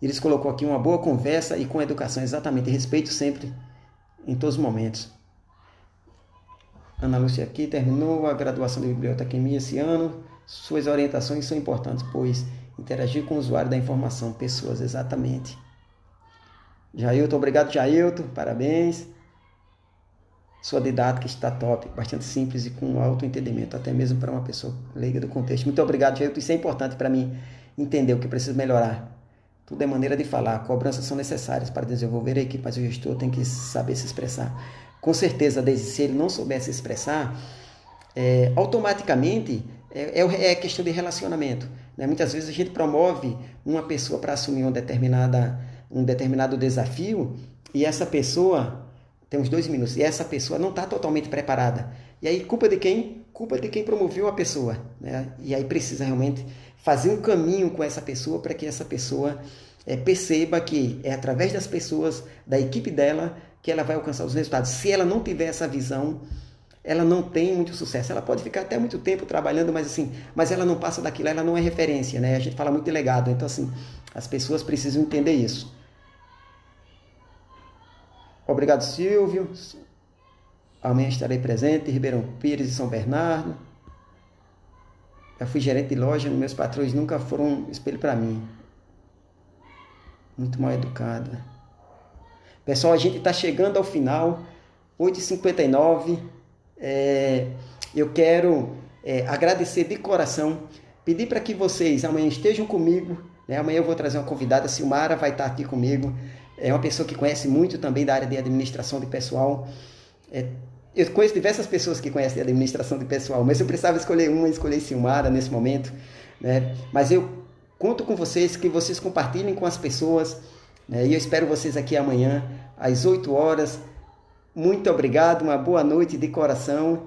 [SPEAKER 1] Eles colocou aqui uma boa conversa e com educação, exatamente, respeito sempre em todos os momentos. Ana Lúcia aqui, terminou a graduação de bibliotequimia esse ano. Suas orientações são importantes, pois interagir com o usuário da informação, pessoas, exatamente. Jailton, obrigado, Jailton, parabéns. Sua didática está top, bastante simples e com alto entendimento, até mesmo para uma pessoa leiga do contexto. Muito obrigado, Jailton, isso é importante para mim entender o que preciso melhorar. Tudo é maneira de falar, cobranças são necessárias para desenvolver a equipe, mas o gestor tem que saber se expressar. Com certeza, desde se ele não souber se expressar, automaticamente é questão de relacionamento. Né? Muitas vezes a gente promove uma pessoa para assumir um determinado desafio e essa pessoa, tem uns 2 minutos, e essa pessoa não está totalmente preparada. E aí, culpa de quem? Culpa de quem promoveu a pessoa. Né? E aí precisa realmente fazer um caminho com essa pessoa para que essa pessoa perceba que é através das pessoas, da equipe dela, que ela vai alcançar os resultados. Se ela não tiver essa visão, ela não tem muito sucesso. Ela pode ficar até muito tempo trabalhando, mas ela não passa daquilo, ela não é referência, né? A gente fala muito de legado, então assim, as pessoas precisam entender isso. Obrigado, Silvio. Amanhã estarei presente, Ribeirão Pires e São Bernardo. Já fui gerente de loja, meus patrões nunca foram um espelho para mim. Muito mal educada. Pessoal, a gente está chegando ao final, 8h59. Eu quero agradecer de coração, pedir para que vocês amanhã estejam comigo. Né? Amanhã eu vou trazer uma convidada, a Silmara vai estar aqui comigo. É uma pessoa que conhece muito também da área de administração de pessoal. Eu conheço diversas pessoas que conhecem a administração de pessoal, mas eu precisava escolher uma, escolher Silmara nesse momento. Né? Mas eu conto com vocês, que vocês compartilhem com as pessoas. Né? E eu espero vocês aqui amanhã, às 8 horas. Muito obrigado, uma boa noite de coração.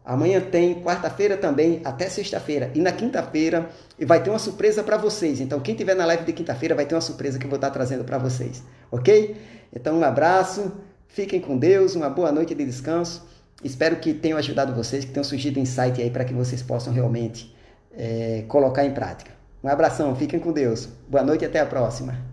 [SPEAKER 1] Amanhã tem, quarta-feira também, até sexta-feira. E na quinta-feira vai ter uma surpresa para vocês. Então, quem estiver na live de quinta-feira vai ter uma surpresa que eu vou estar trazendo para vocês. Ok? Então, um abraço. Fiquem com Deus, uma boa noite de descanso. Espero que tenham ajudado vocês, que tenham surgido insight aí para que vocês possam realmente colocar em prática. Um abração, fiquem com Deus. Boa noite e até a próxima.